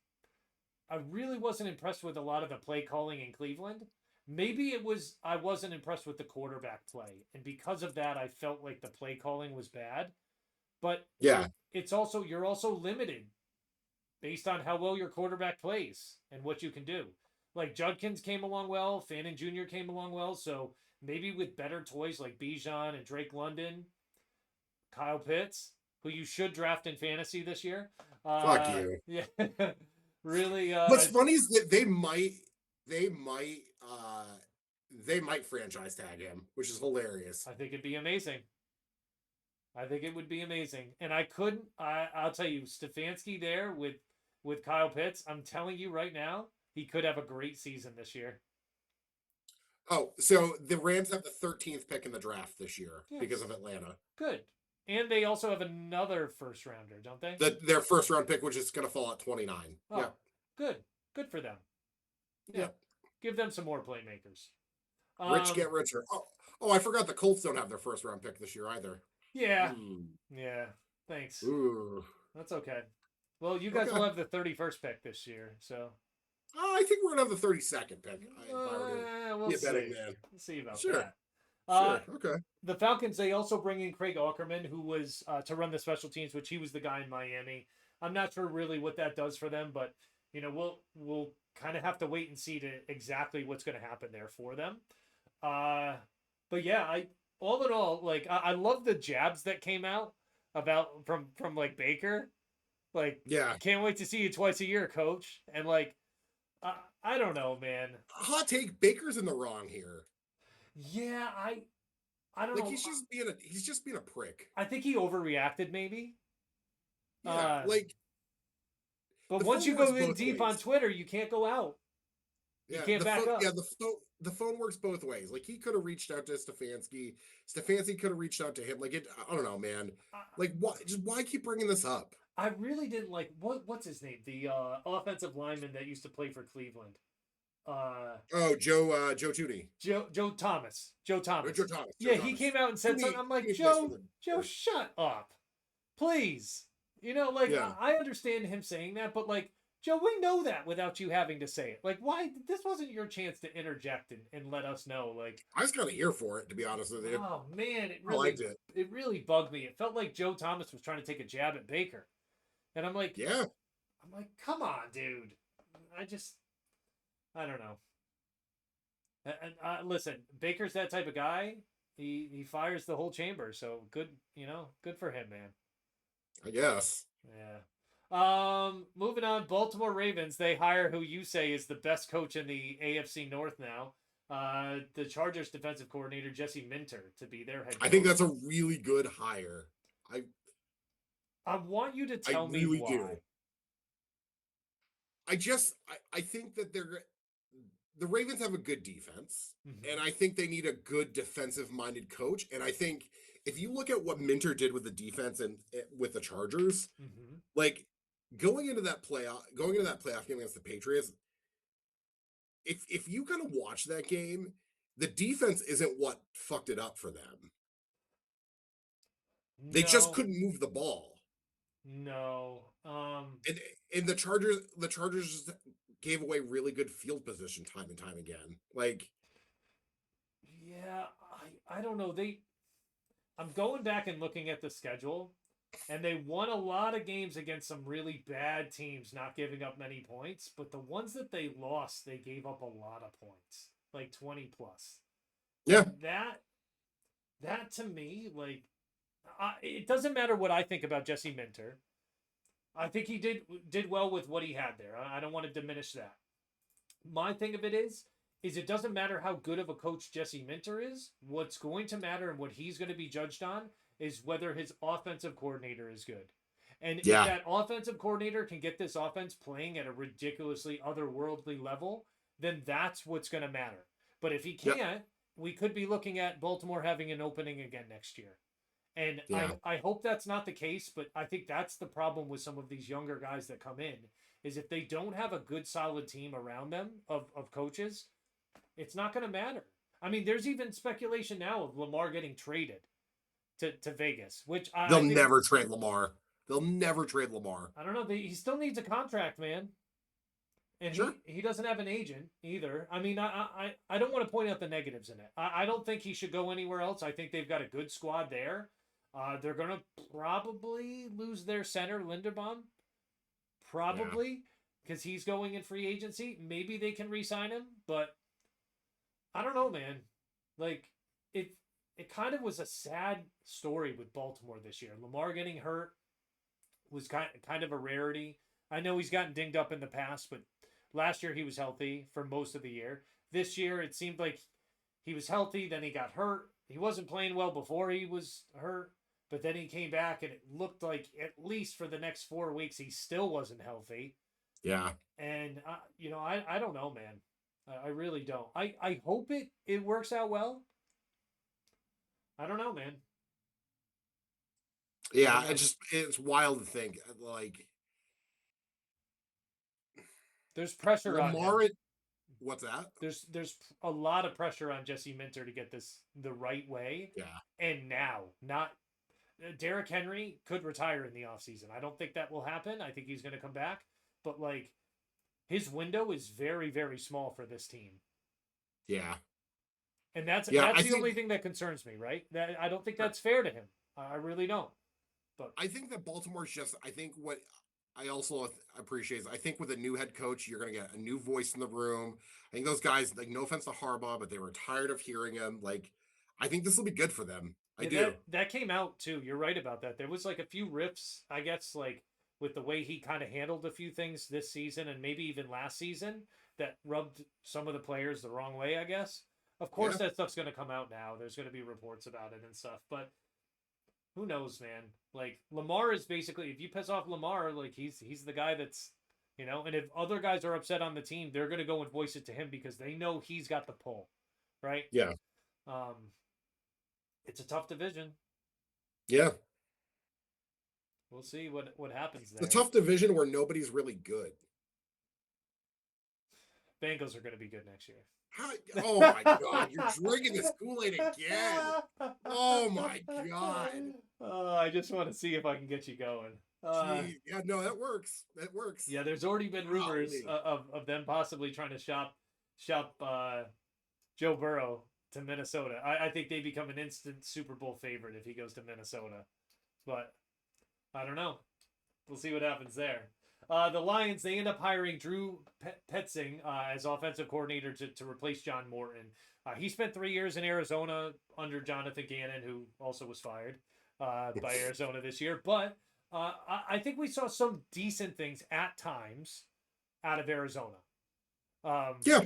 S1: I really wasn't impressed with a lot of the play calling in Cleveland. Maybe it was I wasn't impressed with the quarterback play, and because of that, I felt like the play calling was bad. But
S2: Yeah.
S1: it's also you're also limited based on how well your quarterback plays and what you can do. Like Judkins came along well, Fannin Jr. came along well, so maybe with better toys like Bijan and Drake London, Kyle Pitts, who you should draft in fantasy this year.
S2: Fuck you.
S1: Yeah, really.
S2: What's funny is that they might franchise tag him, which is hilarious.
S1: I think it'd be amazing. I think it would be amazing, and I couldn't. I'll tell you, Stefanski there with Kyle Pitts. I'm telling you right now, he could have a great season this year.
S2: Oh, so the Rams have the 13th pick in the draft this year because
S1: Yes.
S2: of Atlanta.
S1: Good. And they also have another first rounder, don't they?
S2: Their first round pick, which is going to fall at 29.
S1: Oh,
S2: Yeah.
S1: good. Good for them. Yeah.
S2: Yeah.
S1: Give them some more playmakers.
S2: Rich get richer. Oh, I forgot the Colts don't have their first round pick this year either.
S1: Yeah. Yeah. Thanks.
S2: Ooh.
S1: That's okay. Well, you guys
S2: Okay.
S1: will have the 31st pick this year, so.
S2: I think we're going to have the 32nd pick.
S1: We'll see. We'll see about that.
S2: Sure. Okay.
S1: The Falcons, they also bring in Craig Aukerman, who was to run the special teams, which he was the guy in Miami. I'm not sure really what that does for them, but we'll kind of have to wait and see to exactly what's going to happen there for them. But yeah, all in all, like I love the jabs that came out about from like Baker. Like,
S2: yeah,
S1: can't wait to see you twice a year, coach. And like, I don't know, man.
S2: Hot take: Baker's in the wrong here.
S1: Yeah, I don't know.
S2: He's just being a prick.
S1: I think he overreacted, maybe.
S2: Yeah,
S1: But once you go in deep on Twitter, you can't go out. You can't back up.
S2: Yeah, the phone works both ways. Like, he could have reached out to Stefanski. Stefanski could have reached out to him. Like, I don't know, man. Like, why keep bringing this up?
S1: I really didn't like what's his name? The offensive lineman that used to play for Cleveland.
S2: Joe Tooney.
S1: Joe Thomas. Joe Thomas.
S2: Joe
S1: He came out and said something. I'm like, Joe, shut up. Please. I understand him saying that, but like, Joe, we know that without you having to say it. Like, why? This wasn't your chance to interject and let us know. Like,
S2: I was kind of here for it, to be honest with you.
S1: Oh man,
S2: I liked it.
S1: It really bugged me. It felt like Joe Thomas was trying to take a jab at Baker, and I'm like,
S2: yeah.
S1: I'm like, come on, dude. I don't know. And listen, Baker's that type of guy. He fires the whole chamber. So good, good for him, man.
S2: I guess.
S1: Yeah. Moving on, Baltimore Ravens. They hire who you say is the best coach in the AFC North now. The Chargers defensive coordinator Jesse Minter to be their head coach.
S2: I think that's a really good hire.
S1: I want you to tell me
S2: really
S1: why.
S2: Do. I think that the Ravens have a good defense, and I think they need a good defensive-minded coach. And I think if you look at what Minter did with the defense and with the Chargers, like going into that playoff game against the Patriots, if you kind of watch that game, the defense isn't what fucked it up for them. They just couldn't move the ball.
S1: No.
S2: And the Chargers just gave away really good field position time and time again. Like,
S1: yeah, I don't know. I'm going back and looking at the schedule, and they won a lot of games against some really bad teams, not giving up many points. But the ones that they lost, they gave up a lot of points, like 20 plus.
S2: Yeah.
S1: That to me, like, It doesn't matter what I think about Jesse Minter. I think he did well with what he had there. I don't want to diminish that. My thing of it is it doesn't matter how good of a coach Jesse Minter is. What's going to matter and what he's going to be judged on is whether his offensive coordinator is good. And if
S2: Yeah,
S1: that offensive coordinator can get this offense playing at a ridiculously otherworldly level, then that's what's going to matter. But if he
S2: yep,
S1: can't, we could be looking at Baltimore having an opening again next year. And
S2: yeah,
S1: I hope that's not the case, but I think that's the problem with some of these younger guys that come in is if they don't have a good solid team around them of coaches, it's not going to matter. I mean, there's even speculation now of Lamar getting traded to Vegas, which I
S2: they'll
S1: think
S2: never trade Lamar. They'll never trade Lamar.
S1: I don't know. He still needs a contract, man, and
S2: Sure.
S1: he doesn't have an agent either. I mean, I don't want to point out the negatives in it. I don't think he should go anywhere else. I think they've got a good squad there. They're gonna probably lose their center Linderbaum,
S2: Yeah.
S1: probably because he's going in free agency. Maybe they can re-sign him, but I don't know, man. Like it, it kind of was a sad story with Baltimore this year. Lamar getting hurt was kind of a rarity. I know he's gotten dinged up in the past, but last year he was healthy for most of the year. This year it seemed like he was healthy, then he got hurt. He wasn't playing well before he was hurt, but then he came back and it looked like at least for the next 4 weeks he still wasn't healthy.
S2: Yeah.
S1: And I don't know, man. I really don't. I hope it works out well. I don't know, man. I don't
S2: Yeah.
S1: know.
S2: It's wild to think. Like
S1: There's pressure on him.
S2: Lamar, what's that?
S1: There's a lot of pressure on Jesse Minter to get this the right way,
S2: Yeah.
S1: and now not. Derrick Henry could retire in the offseason. I don't think that will happen. I think he's going to come back, but like his window is very very small for this team,
S2: Yeah.
S1: and that's
S2: Yeah.
S1: that's the only thing that concerns me. Right? That I don't think
S2: Sure.
S1: that's fair to him. I really don't. But
S2: I think that Baltimore's just, I think what I also appreciate is I think with a new head coach, you're going to get a new voice in the room. I think those guys, like, no offense to Harbaugh, but they were tired of hearing him. Like, I think this will be good for them. I
S1: yeah,
S2: do.
S1: that came out too. You're right about that. There was like a few riffs, I guess, like with the way he kind of handled a few things this season and maybe even last season that rubbed some of the players the wrong way, I guess. Of course
S2: Yeah.
S1: that stuff's going to come out now. There's going to be reports about it and stuff, but who knows, man? Like Lamar is basically if you piss off Lamar, like he's the guy that's and if other guys are upset on the team, they're going to go and voice it to him because they know he's got the pull, right?
S2: Yeah.
S1: Um it's a tough division.
S2: Yeah.
S1: We'll see what happens
S2: It's a
S1: there.
S2: tough division where nobody's really good.
S1: Bengals are going to be good next year.
S2: How, oh my God. You're drinking this Kool-Aid again. Oh my God.
S1: I just want to see if I can get you going.
S2: Gee. Yeah, no, that works. That works.
S1: Yeah, there's already been rumors
S2: Golly.
S1: of them possibly trying to shop Joe Burrow to Minnesota. I think they become an instant Super Bowl favorite if he goes to Minnesota. But I don't know. We'll see what happens there. The Lions, they end up hiring Drew Petzing as offensive coordinator to replace John Morton. He spent 3 years in Arizona under Jonathan Gannon, who also was fired by Arizona this year. But I think we saw some decent things at times out of Arizona. Um,
S2: Yeah,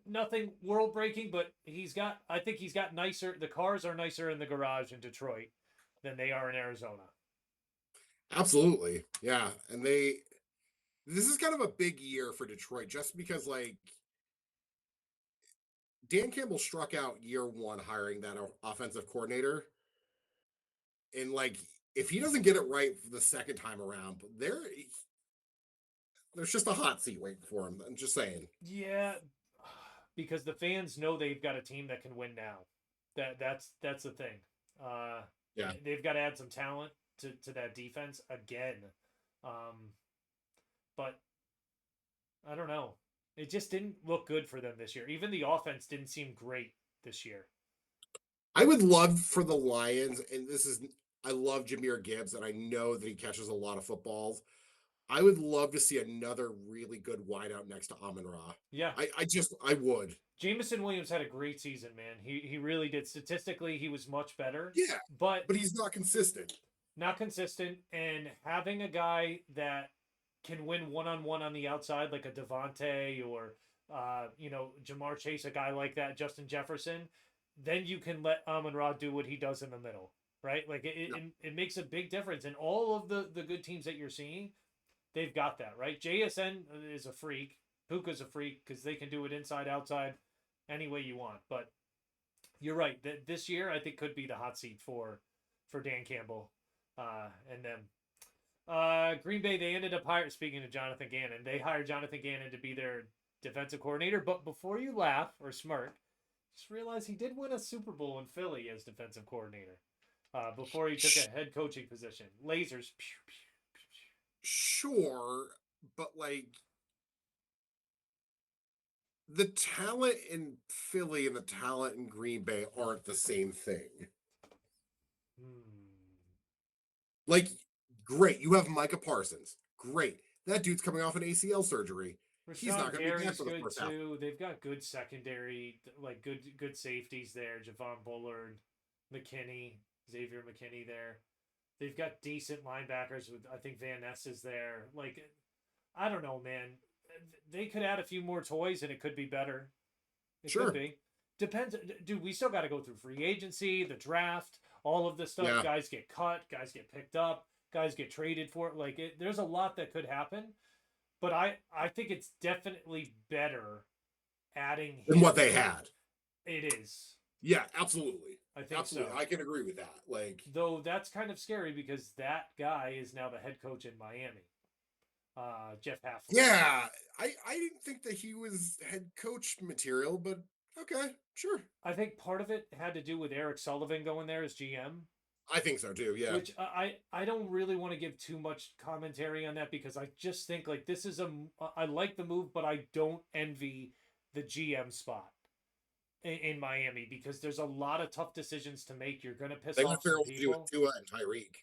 S1: Nothing world breaking, but I think he's got nicer. The cars are nicer in the garage in Detroit than they are in Arizona.
S2: absolutely. Yeah. And this is kind of a big year for Detroit just because, like, Dan Campbell struck out year one hiring that offensive coordinator. And, like, if he doesn't get it right the second time around, there's just a hot seat waiting for him. I'm just saying.
S1: Yeah, because the fans know they've got a team that can win now. That's the thing. Uh,
S2: Yeah.
S1: they've got to add some talent to that defense again. Um, but I don't know. It just didn't look good for them this year. Even the offense didn't seem great this year.
S2: I would love for the Lions, and I love Jameer Gibbs, and I know that he catches a lot of footballs. I would love to see another really good wideout next to Amon Ra.
S1: Yeah.
S2: I would.
S1: Jamison Williams had a great season, man. He really did. Statistically, he was much better,
S2: Yeah,
S1: but
S2: but he's not consistent.
S1: not consistent. And having a guy that can win one-on-one on the outside, like a Devontae or Jamar Chase, a guy like that, Justin Jefferson, then you can let Amon Ra do what he does in the middle, right? Like
S2: No.
S1: it makes a big difference. And all of the good teams that you're seeing, they've got that, right? JSN is a freak. Puka's a freak because they can do it inside, outside, any way you want. But you're right. This year, I think, could be the hot seat for Dan Campbell and them. Green Bay, they ended up hiring, speaking of Jonathan Gannon, they hired Jonathan Gannon to be their defensive coordinator. But before you laugh or smirk, just realize he did win a Super Bowl in Philly as defensive coordinator before he took a head coaching position. Lasers.
S2: Sure, but like the talent in Philly and the talent in Green Bay aren't the same thing. Like, great, you have Micah Parsons. Great. That dude's coming off an ACL surgery. He's not
S1: Rashawn
S2: going to be back
S1: Gary's
S2: for the
S1: good
S2: first half.
S1: too. They've got good secondary, like good safeties there. Javon Bullard, McKinney, Xavier McKinney there. They've got decent linebackers with, I think Van Ness is there. Like, I don't know, man. They could add a few more toys and it could be better. It
S2: Sure.
S1: could be. Depends. Dude, we still got to go through free agency, the draft, all of this stuff.
S2: Yeah.
S1: Guys get cut, guys get picked up, guys get traded for it. Like, there's a lot that could happen. But I think it's definitely better adding
S2: Than what they had.
S1: It is.
S2: Yeah, absolutely.
S1: I think
S2: absolutely.
S1: so.
S2: I can agree with that. Like,
S1: though that's kind of scary because that guy is now the head coach in Miami. Jeff Halfley.
S2: Yeah, I didn't think that he was head coach material, but okay, sure.
S1: I think part of it had to do with Eric Sullivan going there as GM.
S2: I think so too. Yeah.
S1: Which I don't really want to give too much commentary on that because I just think like this is I like the move, but I don't envy the GM spot in Miami because there's a lot of tough decisions to make. You're gonna piss off some people.
S2: Tua and Tyreek.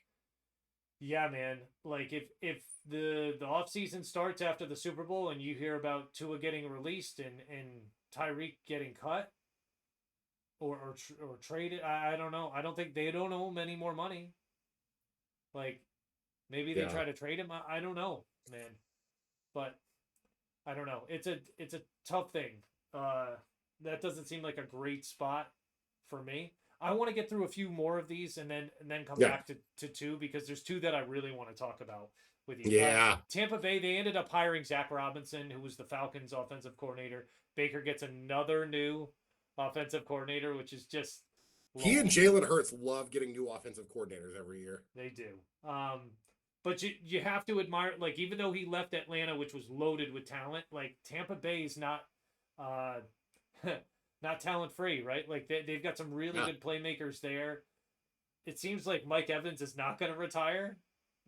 S1: Yeah, man. Like if the off season starts after the Super Bowl and you hear about Tua getting released and Tyreek getting cut or traded, I don't know. I don't think they don't owe him any more money. Like maybe they try to trade him. I don't know, man. But I don't know. It's a tough thing. That doesn't seem like a great spot for me. I want to get through a few more of these and then come back to two because there's two that I really want to talk about with you.
S2: Yeah.
S1: Tampa Bay, they ended up hiring Zach Robinson, who was the Falcons' offensive coordinator. Baker gets another new offensive coordinator, which is just
S2: he and Jalen Hurts love getting new offensive coordinators every year.
S1: They do. But you have to admire, like, even though he left Atlanta, which was loaded with talent, like Tampa Bay is not not talent free, right? Like they've got some really good playmakers there. It seems like Mike Evans is not going to retire.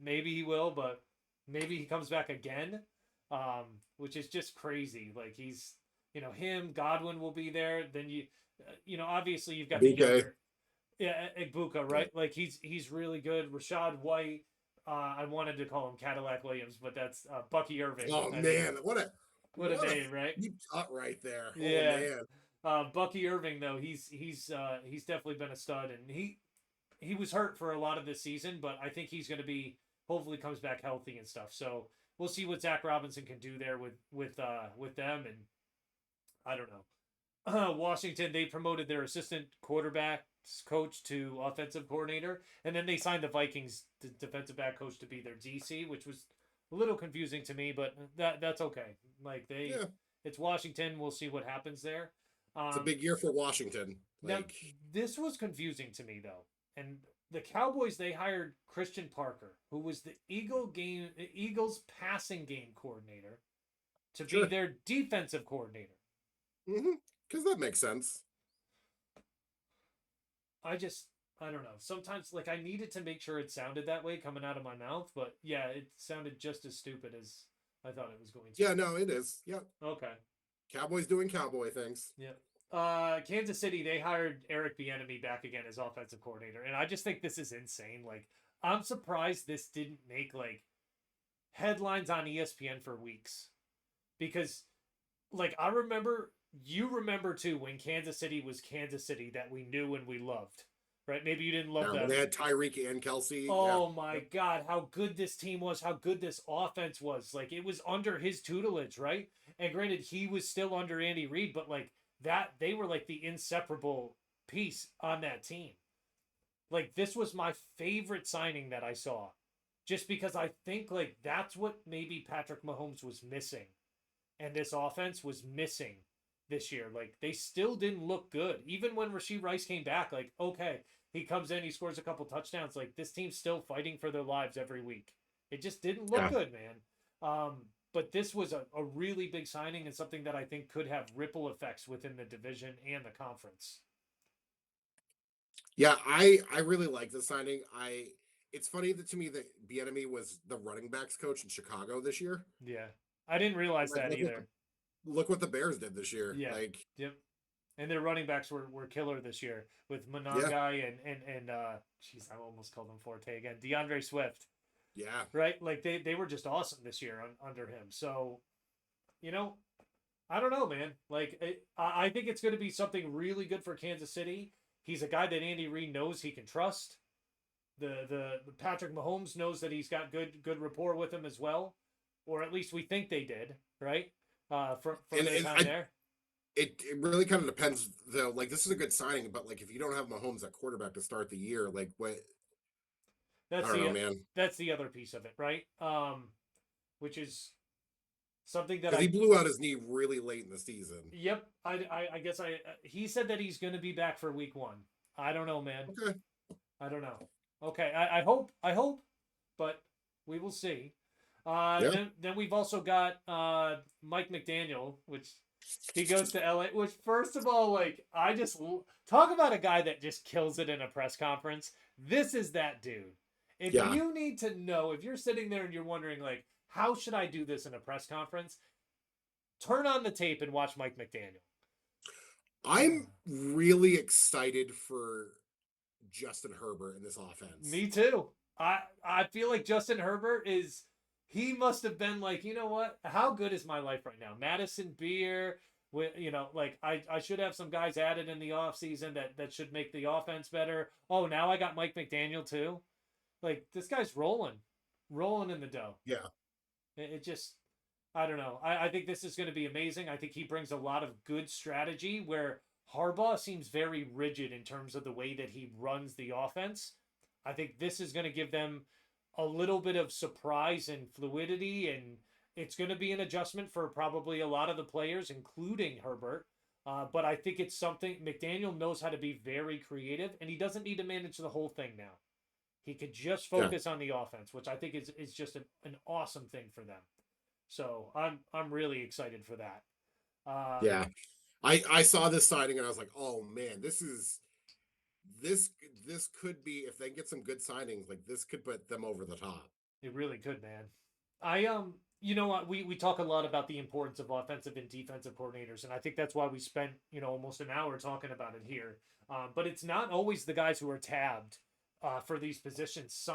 S1: Maybe he will, but maybe he comes back again, which is just crazy. Like he's, him, Godwin will be there. Then obviously you've got the younger, Igbuka, right? Like he's really good. Rashad White. I wanted to call him Cadillac Williams, but that's Bucky Irving.
S2: Oh man, what a
S1: name, right?
S2: Deep cut right there.
S1: Yeah.
S2: Oh man.
S1: Bucky Irving though, he's definitely been a stud, and he was hurt for a lot of this season, but I think he's going to be hopefully comes back healthy and stuff. So we'll see what Zach Robinson can do there with them, and I don't know. Washington, they promoted their assistant quarterback coach to offensive coordinator, and then they signed the Vikings defensive back coach to be their DC, which was a little confusing to me, but that's okay. Like it's Washington. We'll see what happens there.
S2: It's a big year for Washington.
S1: Now, this was confusing to me though, and the Cowboys, they hired Christian Parker, who was the Eagles passing game coordinator, to be their defensive coordinator.
S2: Because that makes sense.
S1: I don't know. Sometimes, like, I needed to make sure it sounded that way coming out of my mouth, but yeah, it sounded just as stupid as I thought it was going to.
S2: Yeah, no, it is. Yep.
S1: Okay.
S2: Cowboys doing cowboy things.
S1: Yeah. Kansas City, they hired Eric Bieniemy back again as offensive coordinator, and I just think this is insane. Like, I'm surprised this didn't make, like, headlines on ESPN for weeks because, like, you remember too when Kansas City was Kansas City that we knew and we loved, right? Maybe you didn't love
S2: Yeah, when
S1: them.
S2: they had Tyreek and Kelsey. Yeah.
S1: Oh my God, how good this team was, how good this offense was. Like, it was under his tutelage, right? And granted, he was still under Andy Reid, but like that, they were like the inseparable piece on that team. Like, this was my favorite signing that I saw, just because I think like that's what maybe Patrick Mahomes was missing, and this offense was missing this year. Like, they still didn't look good, even when Rashee Rice came back. Like, okay, he comes in, he scores a couple touchdowns. Like, this team's still fighting for their lives every week. It just didn't look
S2: Yeah.
S1: good, man. But this was a really big signing and something that I think could have ripple effects within the division and the conference.
S2: Yeah, I really like the signing. It's funny that to me that Bieniemy was the running backs coach in Chicago this year.
S1: Yeah, I didn't realize
S2: Like
S1: that either.
S2: look what the Bears did this year.
S1: Yeah,
S2: Like,
S1: yep. And their running backs were killer this year with
S2: yeah,
S1: Monangai and jeez, I almost called him Forte again. DeAndre Swift,
S2: yeah,
S1: right? Like, they were just awesome this year under him. So, you know, I don't know, man. Like, I think it's going to be something really good for Kansas City. He's a guy that Andy Reid knows he can trust. The Patrick Mahomes knows that he's got good rapport with him as well, or at least we think they did, right? From
S2: and,
S1: their
S2: and
S1: time there.
S2: it really kind of depends though. Like, this is a good signing, but like if you don't have Mahomes at quarterback to start the year, like what? I
S1: That's
S2: don't know,
S1: the
S2: man.
S1: that's the other piece of it, right? Which is something that
S2: Because he blew out his knee really late in the season.
S1: yep, I guess he said that he's going to be back for week 1. I don't know, man.
S2: Okay.
S1: I don't know. Okay, I hope, but we will see.
S2: Yeah.
S1: Then we've also got Mike McDaniel, which he goes to LA. Which, first of all, like, I just talk about a guy that just kills it in a press conference. This is that dude. If
S2: Yeah.
S1: you need to know, if you're sitting there and you're wondering, like, how should I do this in a press conference? Turn on the tape and watch Mike McDaniel.
S2: I'm really excited for Justin Herbert in this offense.
S1: Me too. I feel like Justin Herbert is, he must have been like, you know what? How good is my life right now? Madison Beer, like, I should have some guys added in the offseason that should make the offense better. Oh, now I got Mike McDaniel too. Like, this guy's rolling in the dough.
S2: Yeah.
S1: It just, I don't know. I think this is going to be amazing. I think he brings a lot of good strategy where Harbaugh seems very rigid in terms of the way that he runs the offense. I think this is going to give them a little bit of surprise and fluidity, and it's going to be an adjustment for probably a lot of the players, including Herbert. But I think it's something McDaniel knows how to be very creative, and he doesn't need to manage the whole thing now. He could just focus on the offense, which I think is just an awesome thing for them. So I'm really excited for that.
S2: Yeah. I saw this signing and I was like, oh man, this could be, if they get some good signings, like this could put them over the top.
S1: It really could, man. I you know what, we talk a lot about the importance of offensive and defensive coordinators, and I think that's why we spent almost an hour talking about it here. But it's not always the guys who are tabbed for these positions.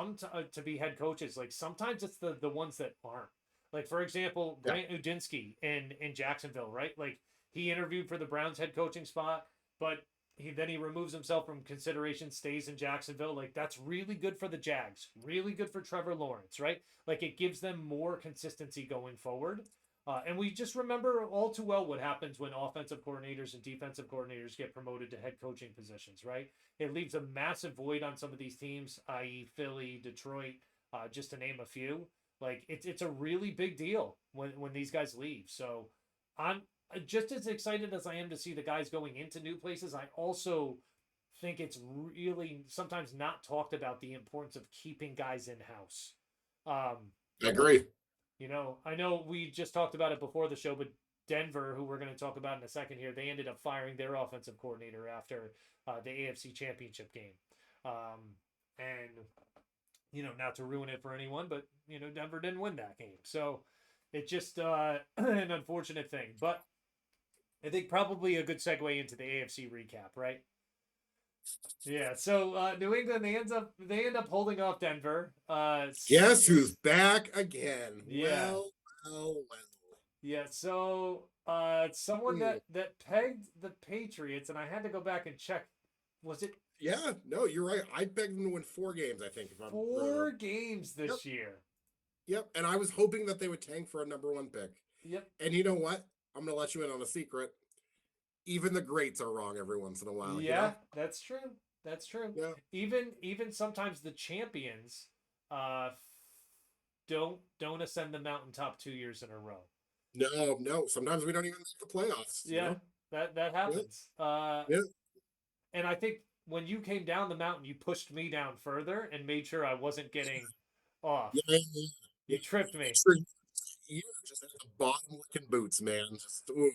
S1: To be head coaches, like sometimes it's the ones that aren't. Like, for example, Grant Udinsky in Jacksonville, right? Like, he interviewed for the Browns head coaching spot, but he removes himself from consideration, stays in Jacksonville. Like, that's really good for the Jags, really good for Trevor Lawrence, right? Like, it gives them more consistency going forward. And we just remember all too well what happens when offensive coordinators and defensive coordinators get promoted to head coaching positions, right? It leaves a massive void on some of these teams, i.e., Philly, Detroit, just to name a few. Like, it's a really big deal when these guys leave. So I'm just as excited as I am to see the guys going into new places. I also think it's really sometimes not talked about the importance of keeping guys in house.
S2: I agree.
S1: I know we just talked about it before the show, but Denver, who we're going to talk about in a second here, they ended up firing their offensive coordinator after the AFC Championship game. And not to ruin it for anyone, but Denver didn't win that game, so it's just an unfortunate thing. But I think probably a good segue into the AFC recap, right? Yeah, so New England they end up holding off Denver.
S2: Guess who's back again?
S1: Yeah,
S2: Well.
S1: yeah. So someone
S2: Hmm.
S1: that pegged the Patriots, and I had to go back and check. Was it
S2: Yeah, no, you're right. I begged them to win 4 games, I think, if I'm remember.
S1: 4 games
S2: Yep,
S1: this year?
S2: yep. And I was hoping that they would tank for a number 1 pick.
S1: Yep.
S2: And you know what? I'm gonna let you in on a secret. Even the greats are wrong every once in a while, you
S1: Yeah,
S2: know?
S1: that's true. That's true.
S2: Yeah.
S1: Even sometimes the champions uh don't ascend the mountaintop 2 years in a row.
S2: No, no. Sometimes we don't even make the playoffs, you
S1: Yeah,
S2: know?
S1: that
S2: Yeah,
S1: happens.
S2: yeah.
S1: And I think when you came down the mountain, you pushed me down further and made sure I wasn't getting off.
S2: Yeah, yeah, yeah. Yeah.
S1: You tripped
S2: Make
S1: me.
S2: sure you're just at the bottom looking boots, man. Just ooh.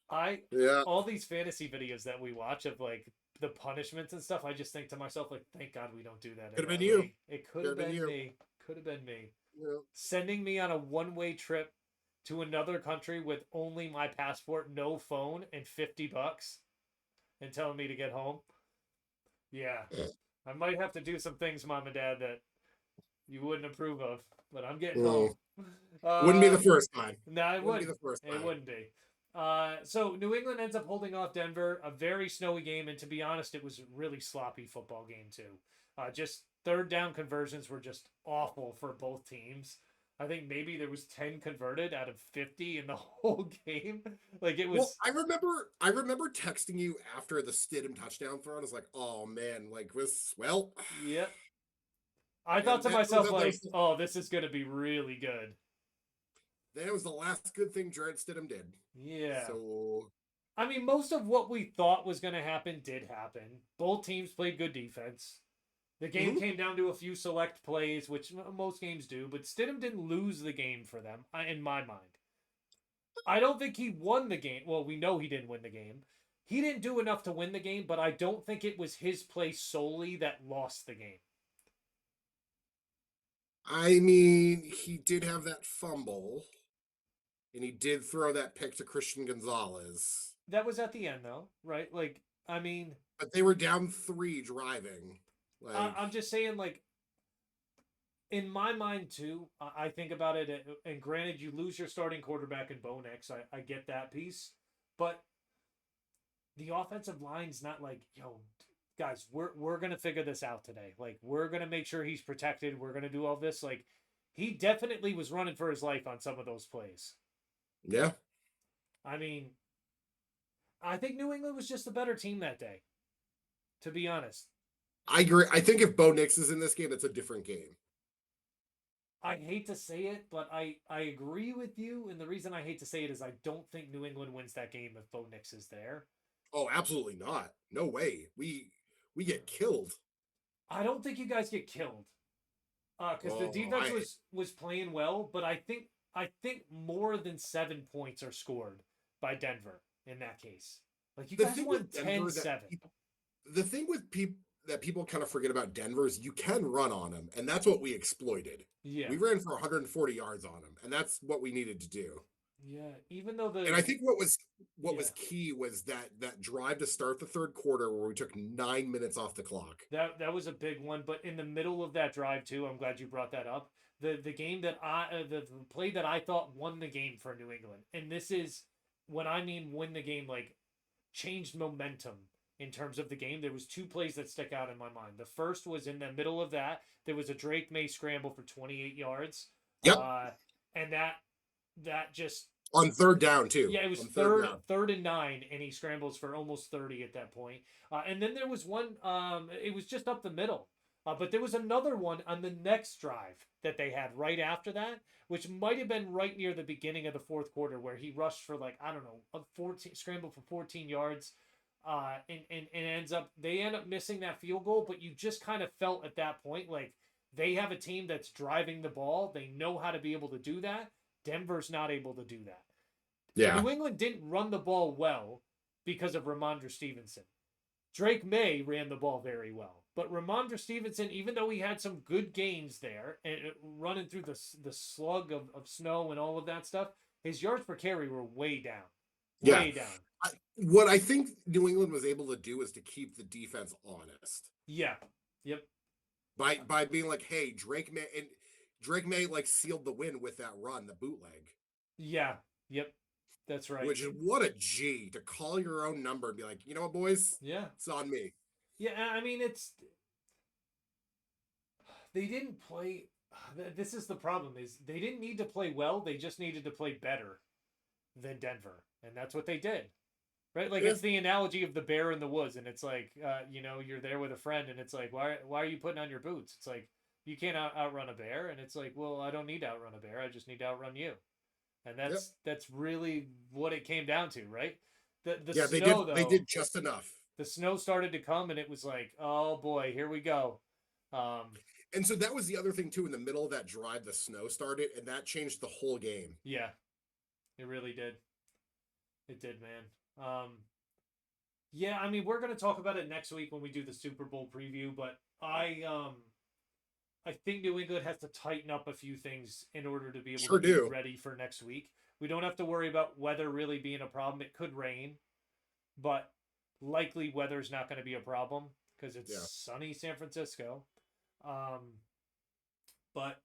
S1: I
S2: Yeah.
S1: All these fantasy videos that we watch of like the punishments and stuff, I just think to myself like, thank God we don't do that in
S2: Could have been
S1: that
S2: you.
S1: league. It could
S2: Could
S1: have
S2: have been
S1: been
S2: you.
S1: me. Could have been me.
S2: Yeah.
S1: Sending me on a one-way trip to another country with only my passport, no phone, and $50, and telling me to get home. Yeah, I might have to do some things, Mom and Dad, that you wouldn't approve of, but I'm getting home.
S2: Mm. Wouldn't be
S1: Uh,
S2: the first time.
S1: no, it
S2: Wouldn't be
S1: wouldn't.
S2: the first
S1: It
S2: time.
S1: wouldn't be. So New England ends up holding off Denver, a very snowy game, and to be honest, it was a really sloppy football game too. Just third down conversions were just awful for both teams. I think maybe there was 10 converted out of 50 in the whole game. Like it
S2: Well,
S1: was.
S2: I remember texting you after the Stidham touchdown throw. I was like, oh man, like this well,
S1: Yep. I thought
S2: and
S1: to
S2: that was
S1: myself
S2: that, that
S1: like,
S2: was
S1: oh, this is gonna be really good.
S2: that was the last good thing Jared Stidham did.
S1: Yeah.
S2: So
S1: I mean, most of what we thought was going to happen did happen. Both teams played good defense. The game
S2: mhm.
S1: came down to a few select plays, which most games do, but Stidham didn't lose the game for them, in my mind. I don't think he won the game. Well, we know he didn't win the game. He didn't do enough to win the game, but I don't think it was his play solely that lost the game.
S2: I mean, he did have that fumble, and he did throw that pick to Christian Gonzalez.
S1: That was at the end, though, right? Like, I mean,
S2: But they were down 3 driving. Like,
S1: I'm just saying, like, in my mind too, I think about it, and granted, you lose your starting quarterback in Bo Nix. I get that piece, but the offensive line's not like, yo, guys, we're gonna figure this out today. Like, we're gonna make sure he's protected. We're gonna do all this. Like, he definitely was running for his life on some of those plays.
S2: yeah,
S1: I mean, I think New England was just a better team that day, to be honest.
S2: I agree. I think if Bo Nix is in this game, it's a different game.
S1: I hate to say it, but I agree with you, and the reason I hate to say it is I don't think New England wins that game if Bo Nix is there.
S2: Oh, absolutely not. No way. We get killed.
S1: I don't think you guys get killed because the
S2: Oh,
S1: defense
S2: I
S1: was playing well, but I think more than 7 points are scored by Denver in that case. Like you
S2: the
S1: guys
S2: thing
S1: won
S2: with Denver that
S1: 10-7.
S2: people, the thing with people that people kind of forget about Denver is you can run on them, and that's what we exploited.
S1: Yeah,
S2: We ran for 140 yards on them, and that's what we needed to do.
S1: yeah. Even though
S2: And I think what
S1: yeah
S2: was key was that drive to start the third quarter where we took 9 minutes off the clock.
S1: that was a big one, but in the middle of that drive too, I'm glad you brought that up. The game that the play that I thought won the game for New England, and this is when I mean win the game, like changed momentum in terms of the game. There was two plays that stick out in my mind. The first was in the middle of that. There was a Drake May scramble for 28 yards,
S2: Yep,
S1: uh, and that just
S2: on third down too.
S1: yeah, it was
S2: On third
S1: third
S2: down.
S1: third and 9, and he scrambles for almost 30 at that point. And then there was one. It was just up the middle. But there was another one on the next drive that they had right after that, which might have been right near the beginning of the fourth quarter, where he rushed for like I don't know, a 14 scramble for 14 yards, and they end up missing that field goal. But you just kind of felt at that point like they have a team that's driving the ball. They know how to be able to do that. Denver's not able to do that.
S2: Yeah.
S1: New England didn't run the ball well because of Ramondre Stevenson. Drake May ran the ball very well, but Ramondre Stevenson, even though he had some good gains there and running through the slug of snow and all of that stuff, his yards per carry were way down.
S2: Yeah.
S1: way down.
S2: What I think New England was able to do is to keep the defense honest
S1: Yeah. Yep.
S2: by being like, hey, Drake May like sealed the win with that run, the bootleg.
S1: Yeah. Yep. That's right.
S2: Which is what a G to call your own number and be like, you know what, boys,
S1: Yeah.
S2: it's on me.
S1: Yeah. I mean, they didn't play. This is the problem: is they didn't need to play well. They just needed to play better than Denver, and that's what they did. Right? Like
S2: Yeah,
S1: it's the analogy of the bear in the woods, and it's like, you're there with a friend, and it's like, why are you putting on your boots? It's like you can't outrun a bear, and it's like, well, I don't need to outrun a bear. I just need to outrun you, and
S2: yep,
S1: that's really what it came down to, right? The
S2: yeah.
S1: snow
S2: They
S1: though,
S2: did just enough.
S1: the snow started to come, and it was like, oh boy, here we go. Um,
S2: And so that was the other thing too. In the middle of that drive, the snow started, and that changed the whole game.
S1: yeah, it really did. It did, man. Yeah, I mean, we're gonna talk about it next week when we do the Super Bowl preview, but I think New England has to tighten up a few things in order to be able to
S2: Sure
S1: be
S2: do.
S1: ready for next week. We don't have to worry about weather really being a problem. It could rain, but likely weather's not going to be a problem because it's
S2: Yeah.
S1: sunny San Francisco. Um, but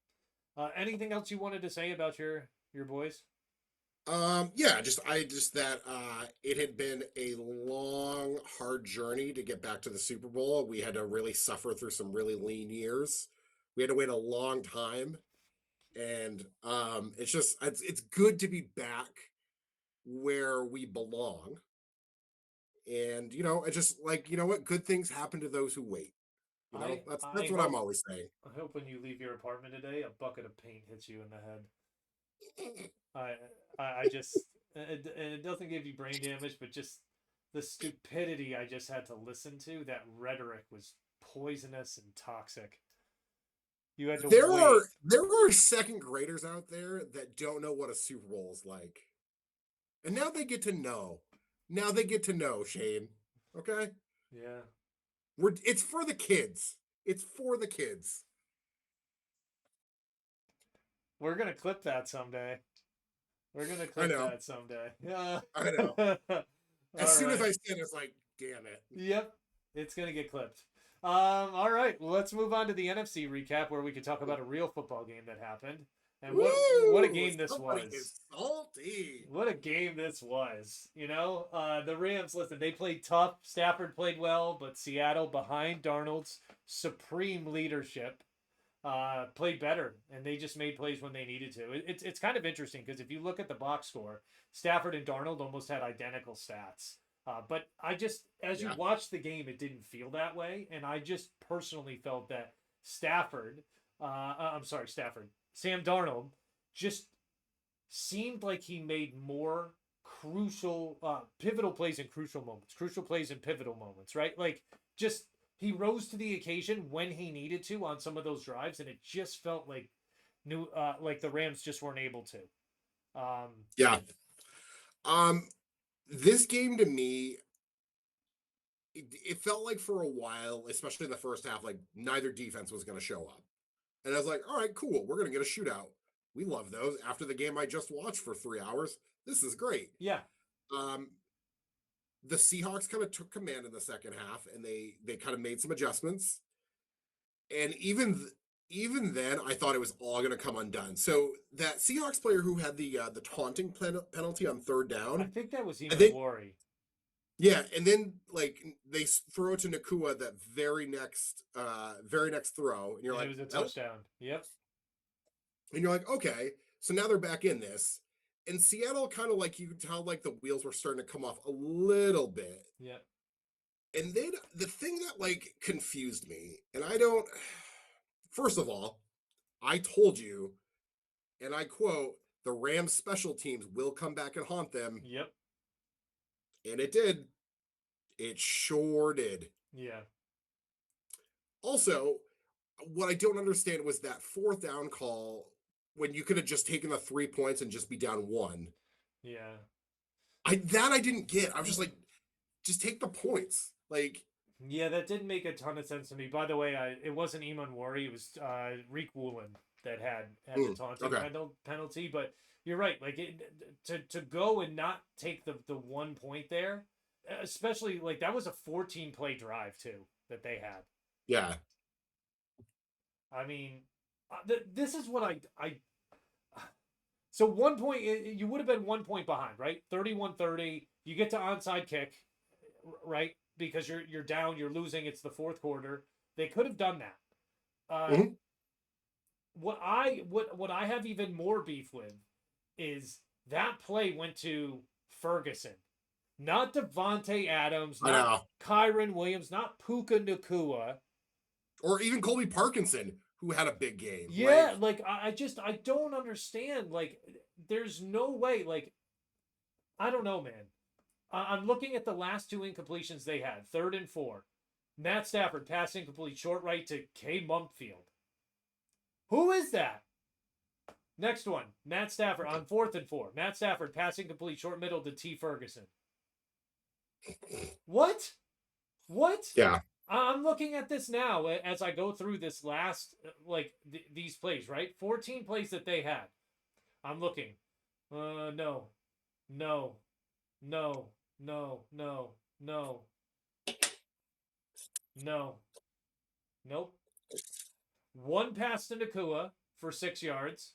S1: anything else you wanted to say about your boys?
S2: Yeah, just that it had been a long, hard journey to get back to the Super Bowl. We had to really suffer through some really lean years. We had to wait a long time. And it's good to be back where we belong. And it's just like, you know what, good things happen to those who wait. That's
S1: I
S2: what I'm
S1: hope
S2: always saying.
S1: I hope when you leave your apartment today, a bucket of paint hits you in the head. I I just it doesn't give you brain damage, but just the stupidity I just had to listen to. That rhetoric was poisonous and toxic. You had to wait.
S2: There are second graders out there that don't know what a Super Bowl is like. And now they get to know. Now they get to know, Shane. Okay?
S1: Yeah,
S2: It's for the kids. It's for the kids.
S1: we're gonna clip that someday. We're gonna
S2: I
S1: clip
S2: know.
S1: that someday. Yeah.
S2: I know. As
S1: All
S2: soon as
S1: right.
S2: I said it, it's like, damn it.
S1: Yep. It's gonna get clipped. All right. Well, let's move on to the NFC recap, where we could talk about a real football game that happened, and what a
S2: Woo!
S1: game this
S2: Somebody
S1: was.
S2: is salty.
S1: What a game this was. The Rams, listen, they played tough. Stafford played well, but Seattle, behind Darnold's supreme leadership, played better, and they just made plays when they needed to. It's kind of interesting because if you look at the box score, Stafford and Darnold almost had identical stats. But as you
S2: Yeah.
S1: watch the game, it didn't feel that way, and I just personally felt that Sam Darnold just seemed like he made more pivotal plays in crucial plays in pivotal moments, right? Like, just he rose to the occasion when he needed to on some of those drives, and it just felt like the Rams just weren't able to.
S2: Yeah. Um, this game to me, it felt like for a while, especially in the first half, like neither defense was going to show up. And I was like, all right, cool. We're going to get a shootout. We love those. After the game I just watched for 3 hours, this is great.
S1: Yeah,
S2: Um, the Seahawks kind of took command in the second half, and they kind of made some adjustments. And even then, I thought it was all going to come undone. So that Seahawks player who had the taunting penalty on third
S1: I
S2: down,
S1: think that was
S2: I
S1: even
S2: think
S1: worry.
S2: yeah, and then like they throw it to Nakua that very next throw, and you're
S1: And it
S2: like,
S1: was a
S2: well,
S1: touchdown. Yep.
S2: and you're like, okay, so now they're back in this. And Seattle kind of like you could tell like the wheels were starting to come off a little bit.
S1: Yep.
S2: And then the thing that like confused me, and I don't first of all, I told you, and I quote, the Rams special teams will come back and haunt them.
S1: Yep.
S2: And it did. It sure did.
S1: Yeah.
S2: Also, what I don't understand was that fourth down call when you could have just taken the 3 points and just be down one.
S1: Yeah.
S2: I didn't get. I was just like, just take the points. Like,
S1: Yeah, that didn't make a ton of sense to me. By the way, it wasn't Iman Worry. It was Reek Woolen. that had the taunting
S2: Okay.
S1: penalty. But you're right. Like to go and not take the 1 point there, especially like that was a 14 play drive too that they had.
S2: Yeah.
S1: I mean, this is what I. So 1 point, you would have been 1 point behind, right? 31-30. You get to onside kick, right? Because you're down, you're losing. It's the fourth quarter. They could have done that.
S2: Mm-hmm.
S1: What I have even more beef with is that play went to Ferguson, not Devonte Adams,
S2: I
S1: not
S2: know.
S1: Kyron Williams, not Puka Nakua.
S2: Or even Colby Parkinson, who had a big game.
S1: Yeah, like I don't understand. Like, there's no way. Like, I don't know, man. I'm looking at the last two incompletions they had, 3rd and 4. Matt Stafford passing complete short right to K. Mumpfield. Who is that? Next one, Matt Stafford on 4th and 4. Matt Stafford passing complete short middle to T. Ferguson. What? What?
S2: Yeah.
S1: I'm looking at this now as I go through this last, like, these plays, right? 14 plays that they had. I'm looking. No. No. No. No. No. No. No. Nope. One pass to Nakua for 6 yards.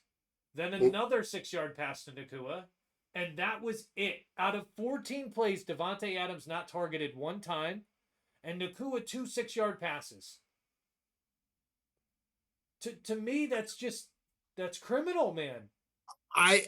S1: Then another 6-yard pass to Nakua. And that was it. Out of 14 plays, Devontae Adams not targeted one time. And Nakua 2 6-yard passes. To me, that's criminal, man.
S2: I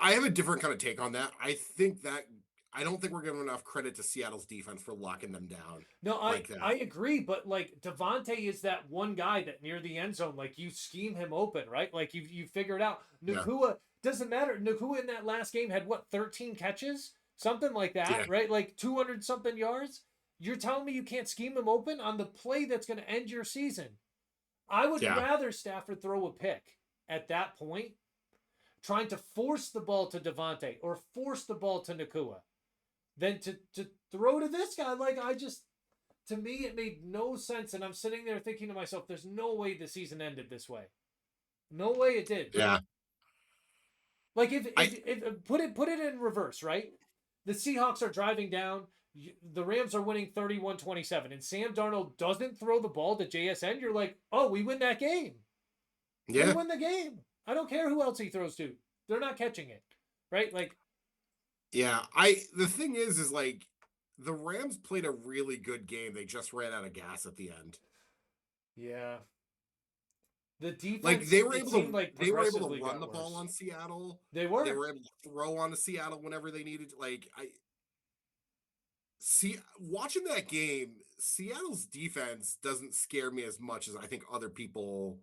S2: have a different kind of take on that. I don't think we're giving enough credit to Seattle's defense for locking them down.
S1: No,
S2: like that.
S1: I agree, but like Devontae is that one guy that near the end zone, like you scheme him open, right? Like you figure it out. Nakua doesn't matter. Nakua in that last game had what, 13 catches? Something like that, right? Like 200 something yards. You're telling me you can't scheme him open on the play that's going to end your season? I would rather Stafford throw a pick at that point, trying to force the ball to Devontae or force the ball to Nakua, than to throw to this guy. Like, to me, it made no sense. And I'm sitting there thinking to myself, there's no way the season ended this way. No way it did.
S2: Yeah.
S1: Like, if put it in reverse, right? The Seahawks are driving down. The Rams are winning 31-27, and Sam Darnold doesn't throw the ball to JSN. You're like, oh, we win that game.
S2: Yeah.
S1: We win the game. I don't care who else he throws to. They're not catching it, right? Like,
S2: yeah. The thing is like the Rams played a really good game. They just ran out of gas at the end.
S1: Yeah. The defense,
S2: like they were able to
S1: progressively
S2: run the
S1: got
S2: ball
S1: worse.
S2: on Seattle.
S1: They were
S2: able to throw on to Seattle whenever they needed. Like, watching that game, Seattle's defense doesn't scare me as much as I think other people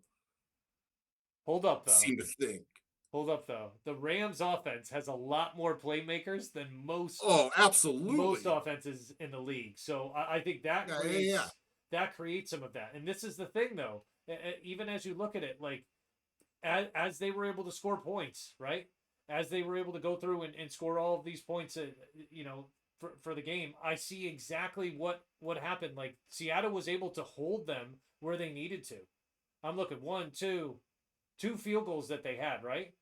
S1: Hold up, though.
S2: seem to think.
S1: Hold up, though. The Rams offense has a lot more playmakers than most.
S2: Oh, absolutely.
S1: Most offenses in the league. So I think that that creates some of that. And this is the thing, though. Even as you look at it, like as they were able to score points, right? As they were able to go through and score all of these points, for the game, I see exactly what happened. Like, Seattle was able to hold them where they needed to. I'm looking 2 field goals that they had, right?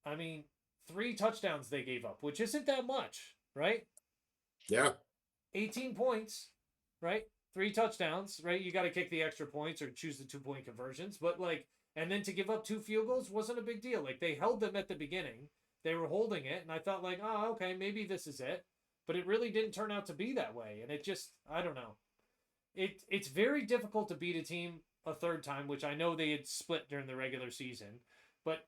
S1: I mean, 3 touchdowns they gave up, which isn't that much, right?
S2: Yeah.
S1: 18 points, right? 3 touchdowns, right? You got to kick the extra points or choose the 2-point conversions, but like, and then to give up 2 field goals wasn't a big deal. Like, they held them at the beginning. They were holding it, and I thought like, oh, okay, maybe this is it. But it really didn't turn out to be that way. And it just, I don't know. It's very difficult to beat a team a third time, which I know they had split during the regular season, but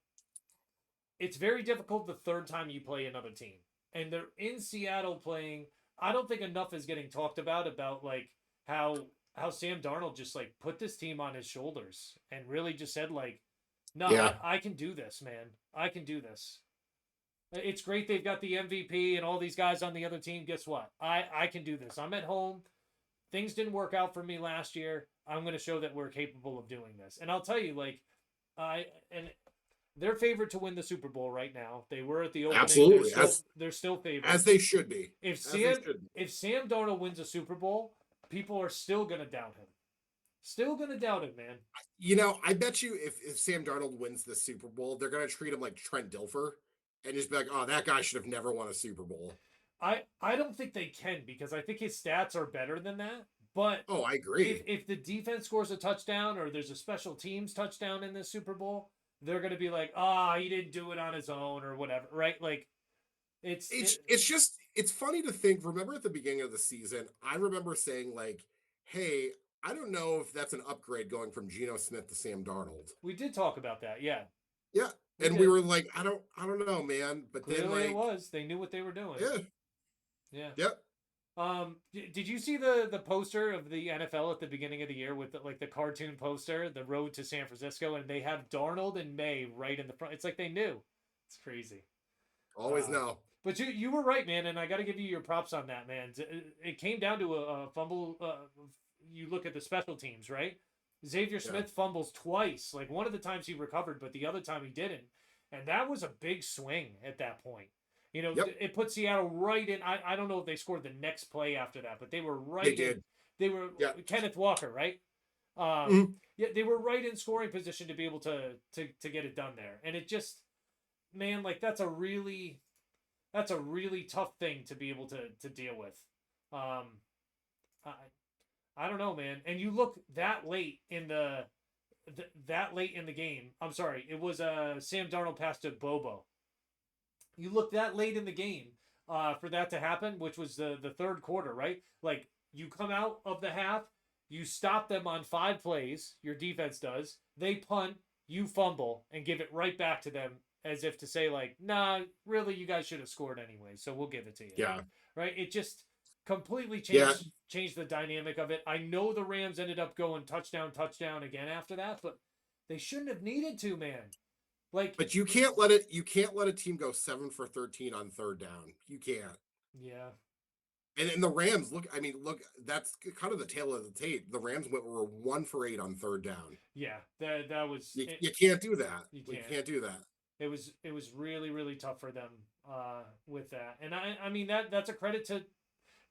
S1: it's very difficult the third time you play another team. And they're in Seattle playing. I don't think enough is getting talked about like how Sam Darnold just like put this team on his shoulders and really just said like, no, I can do this, man. I can do this. It's great they've got the MVP and all these guys on the other team. Guess what? I can do this. I'm at home. Things didn't work out for me last year. I'm going to show that we're capable of doing this. And I'll tell you, like, and they're favored to win the Super Bowl right now. They were at the opening.
S2: Absolutely.
S1: They're still favored.
S2: As they should be.
S1: If Sam Darnold wins a Super Bowl, people are still going to doubt him. Still gonna doubt it, man.
S2: I bet you if Sam Darnold wins the Super Bowl, they're going to treat him like Trent Dilfer and just be like, oh, that guy should have never won a Super Bowl.
S1: I don't think they can because I think his stats are better than that. But
S2: Oh, I
S1: if
S2: agree.
S1: the defense scores a touchdown or there's a special teams touchdown in this Super Bowl, they're gonna be like, he didn't do it on his own or whatever, right? Like it's it,
S2: It's just it's funny to think. Remember at the beginning of the season, I remember saying like, "Hey, I don't know if that's an upgrade going from Geno Smith to Sam Darnold."
S1: we did talk about that, yeah,
S2: Yeah,
S1: we
S2: and we
S1: did.
S2: were like, I don't know, man." But then
S1: Clearly, it
S2: like,
S1: was. They knew what they were doing.
S2: yeah,
S1: Yeah.
S2: yep.
S1: Did you see the poster of the NFL at the beginning of the year with like the cartoon poster, the road to San Francisco, and they have Darnold and May right in the front. It's like they knew. It's crazy.
S2: Always
S1: Uh,
S2: know.
S1: but you were right, man, and I got to give you your props on that, man. It came down to a fumble. You look at the special teams, right? Xavier
S2: Yeah.
S1: Smith fumbles twice. Like one of the times he recovered, but the other time he didn't, and that was a big swing at that point.
S2: Yep.
S1: It put Seattle right in. I don't know if they scored the next play after that, but they were
S2: They
S1: right in.
S2: did.
S1: They were
S2: Yeah.
S1: Kenneth Walker, right?
S2: Mhm.
S1: Yeah, they were right in scoring position to be able to get it done there, and it just, man, like that's a really tough thing to be able to deal with. Um, I I don't know, man. And you look that late in the game. I'm sorry, it was Sam Darnold passed to Bobo. You look that late in the game for that to happen, which was the third quarter, right? Like you come out of the half, you stop them on 5 plays. Your defense does. They punt, you fumble, and give it right back to them as if to say like, nah, really, you guys should have scored anyway, so we'll give it to you,
S2: Yeah.
S1: right? It just completely
S2: Yeah.
S1: changed the dynamic of it. I know the Rams ended up going touchdown again after that, but they shouldn't have needed to, man. Like,
S2: But you can't let a team go 7 for 13 on third down. You can't.
S1: yeah,
S2: And the Rams look. I mean, look. That's kind of the tail of the tape. The Rams were 1 for 8 on third down.
S1: yeah, that was it.
S2: You can't do that.
S1: You
S2: You
S1: can't.
S2: can't do that.
S1: It was really really tough for them with that, and I mean that's a credit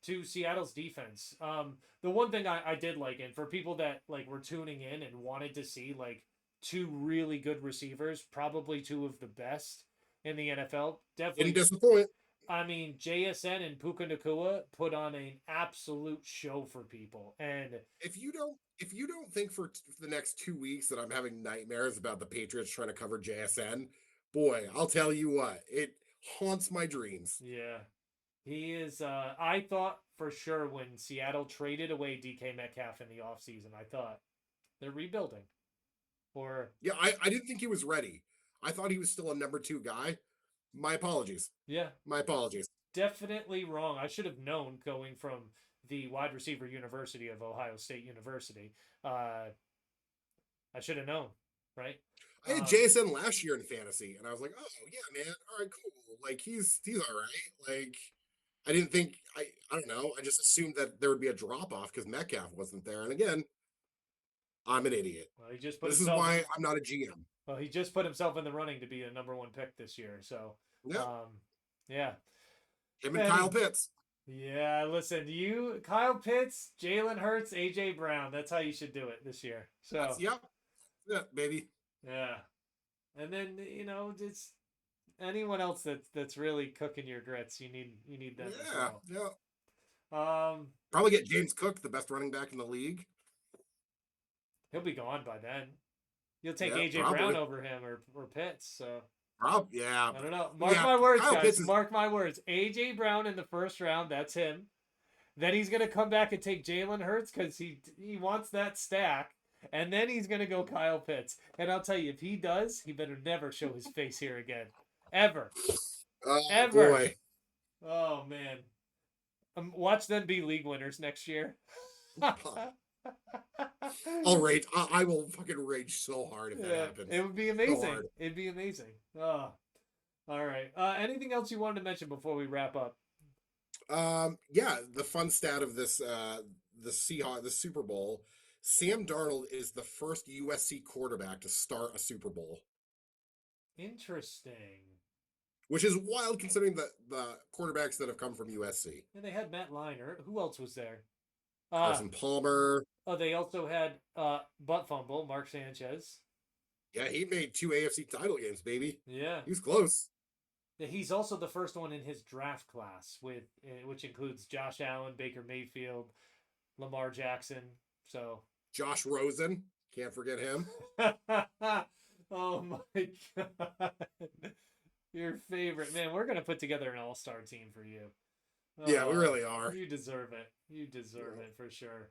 S1: to Seattle's defense. The one thing I did like, and for people that like were tuning in and wanted to see like two really good receivers, probably two of the best in the NFL,
S2: Didn't
S1: definitely.
S2: disappoint.
S1: I mean, JSN and Puka Nakua put on an absolute show for people, and
S2: If you don't think for the next 2 weeks that I'm having nightmares about the Patriots trying to cover JSN, boy, I'll tell you what, it haunts my dreams.
S1: yeah, he is. I thought for sure when Seattle traded away DK Metcalf in the offseason, I thought they're rebuilding. Or,
S2: Yeah, I didn't think he was ready. I thought he was still a number 2 guy. My apologies.
S1: yeah,
S2: My apologies.
S1: definitely wrong. I should have known going from the wide receiver university of Ohio State University. Uh, I should have known, right?
S2: I had
S1: Um,
S2: JSN last year in fantasy, and I was like, oh yeah, man, all right, cool. Like he's all right. Like I didn't think I don't know. I just assumed that there would be a drop off because Metcalf wasn't there. And again, I'm an idiot.
S1: well, he just put
S2: This is
S1: himself.
S2: why I'm not a GM.
S1: Well, he just put himself in the running to be a number one pick this year. So,
S2: Yep.
S1: yeah.
S2: Him and Kyle
S1: Any,
S2: Pitts.
S1: yeah, listen, Kyle Pitts, Jalen Hurts, AJ Brown. That's how you should do it this year. So,
S2: That's yep. Yeah, baby.
S1: yeah. And then, it's anyone else that's really cooking your grits. You need them as
S2: Yeah,
S1: well.
S2: yeah.
S1: Um,
S2: Probably get James Cook, the best running back in the league.
S1: he'll be gone by then. You'll take
S2: Yeah,
S1: AJ Brown
S2: probably.
S1: over him or Pitts. So
S2: Yeah,
S1: I don't know.
S2: but
S1: Mark
S2: yeah.
S1: my words,
S2: Kyle
S1: guys.
S2: Pitts is
S1: Mark my words. AJ Brown in the first round. That's him. Then he's gonna come back and take Jalen Hurts because he wants that stack. And then he's gonna go Kyle Pitts. And I'll tell you, if he does, he better never show his face here again, ever,
S2: oh
S1: ever.
S2: boy.
S1: Oh man, watch them be league winners next year.
S2: I'll rage. I will fucking rage so hard if that
S1: Yeah,
S2: happens.
S1: it would be
S2: So
S1: amazing.
S2: hard.
S1: It'd be amazing. Oh, all right. Anything else you wanted to mention before we wrap up?
S2: Yeah, the fun stat of this the Super Bowl, Sam Darnold is the first USC quarterback to start a Super Bowl,
S1: Interesting.
S2: which is wild considering the quarterbacks that have come from USC.
S1: And they had Matt Leinart. Who else was there? Uh,
S2: Carson Palmer.
S1: oh, they also had butt fumble, Mark Sanchez.
S2: Yeah, he made 2 AFC title games, baby.
S1: Yeah.
S2: He was close.
S1: Yeah, he's also the first one in his draft class, with which includes Josh Allen, Baker Mayfield, Lamar Jackson. So,
S2: Josh Rosen. Can't forget him.
S1: oh my god, your favorite man. We're gonna put together an all-star team for you.
S2: Yeah, we really are.
S1: You deserve it. You deserve it for sure.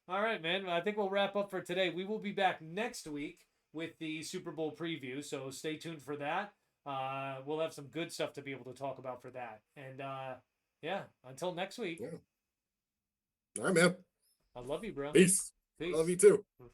S1: All right, man. I think we'll wrap up for today. We will be back next week with the Super Bowl preview, so stay tuned for that. We'll have some good stuff to be able to talk about for that. And yeah, until next week.
S2: Yeah. All right, man.
S1: I love you, bro.
S2: Peace. I love
S1: Peace.
S2: you too.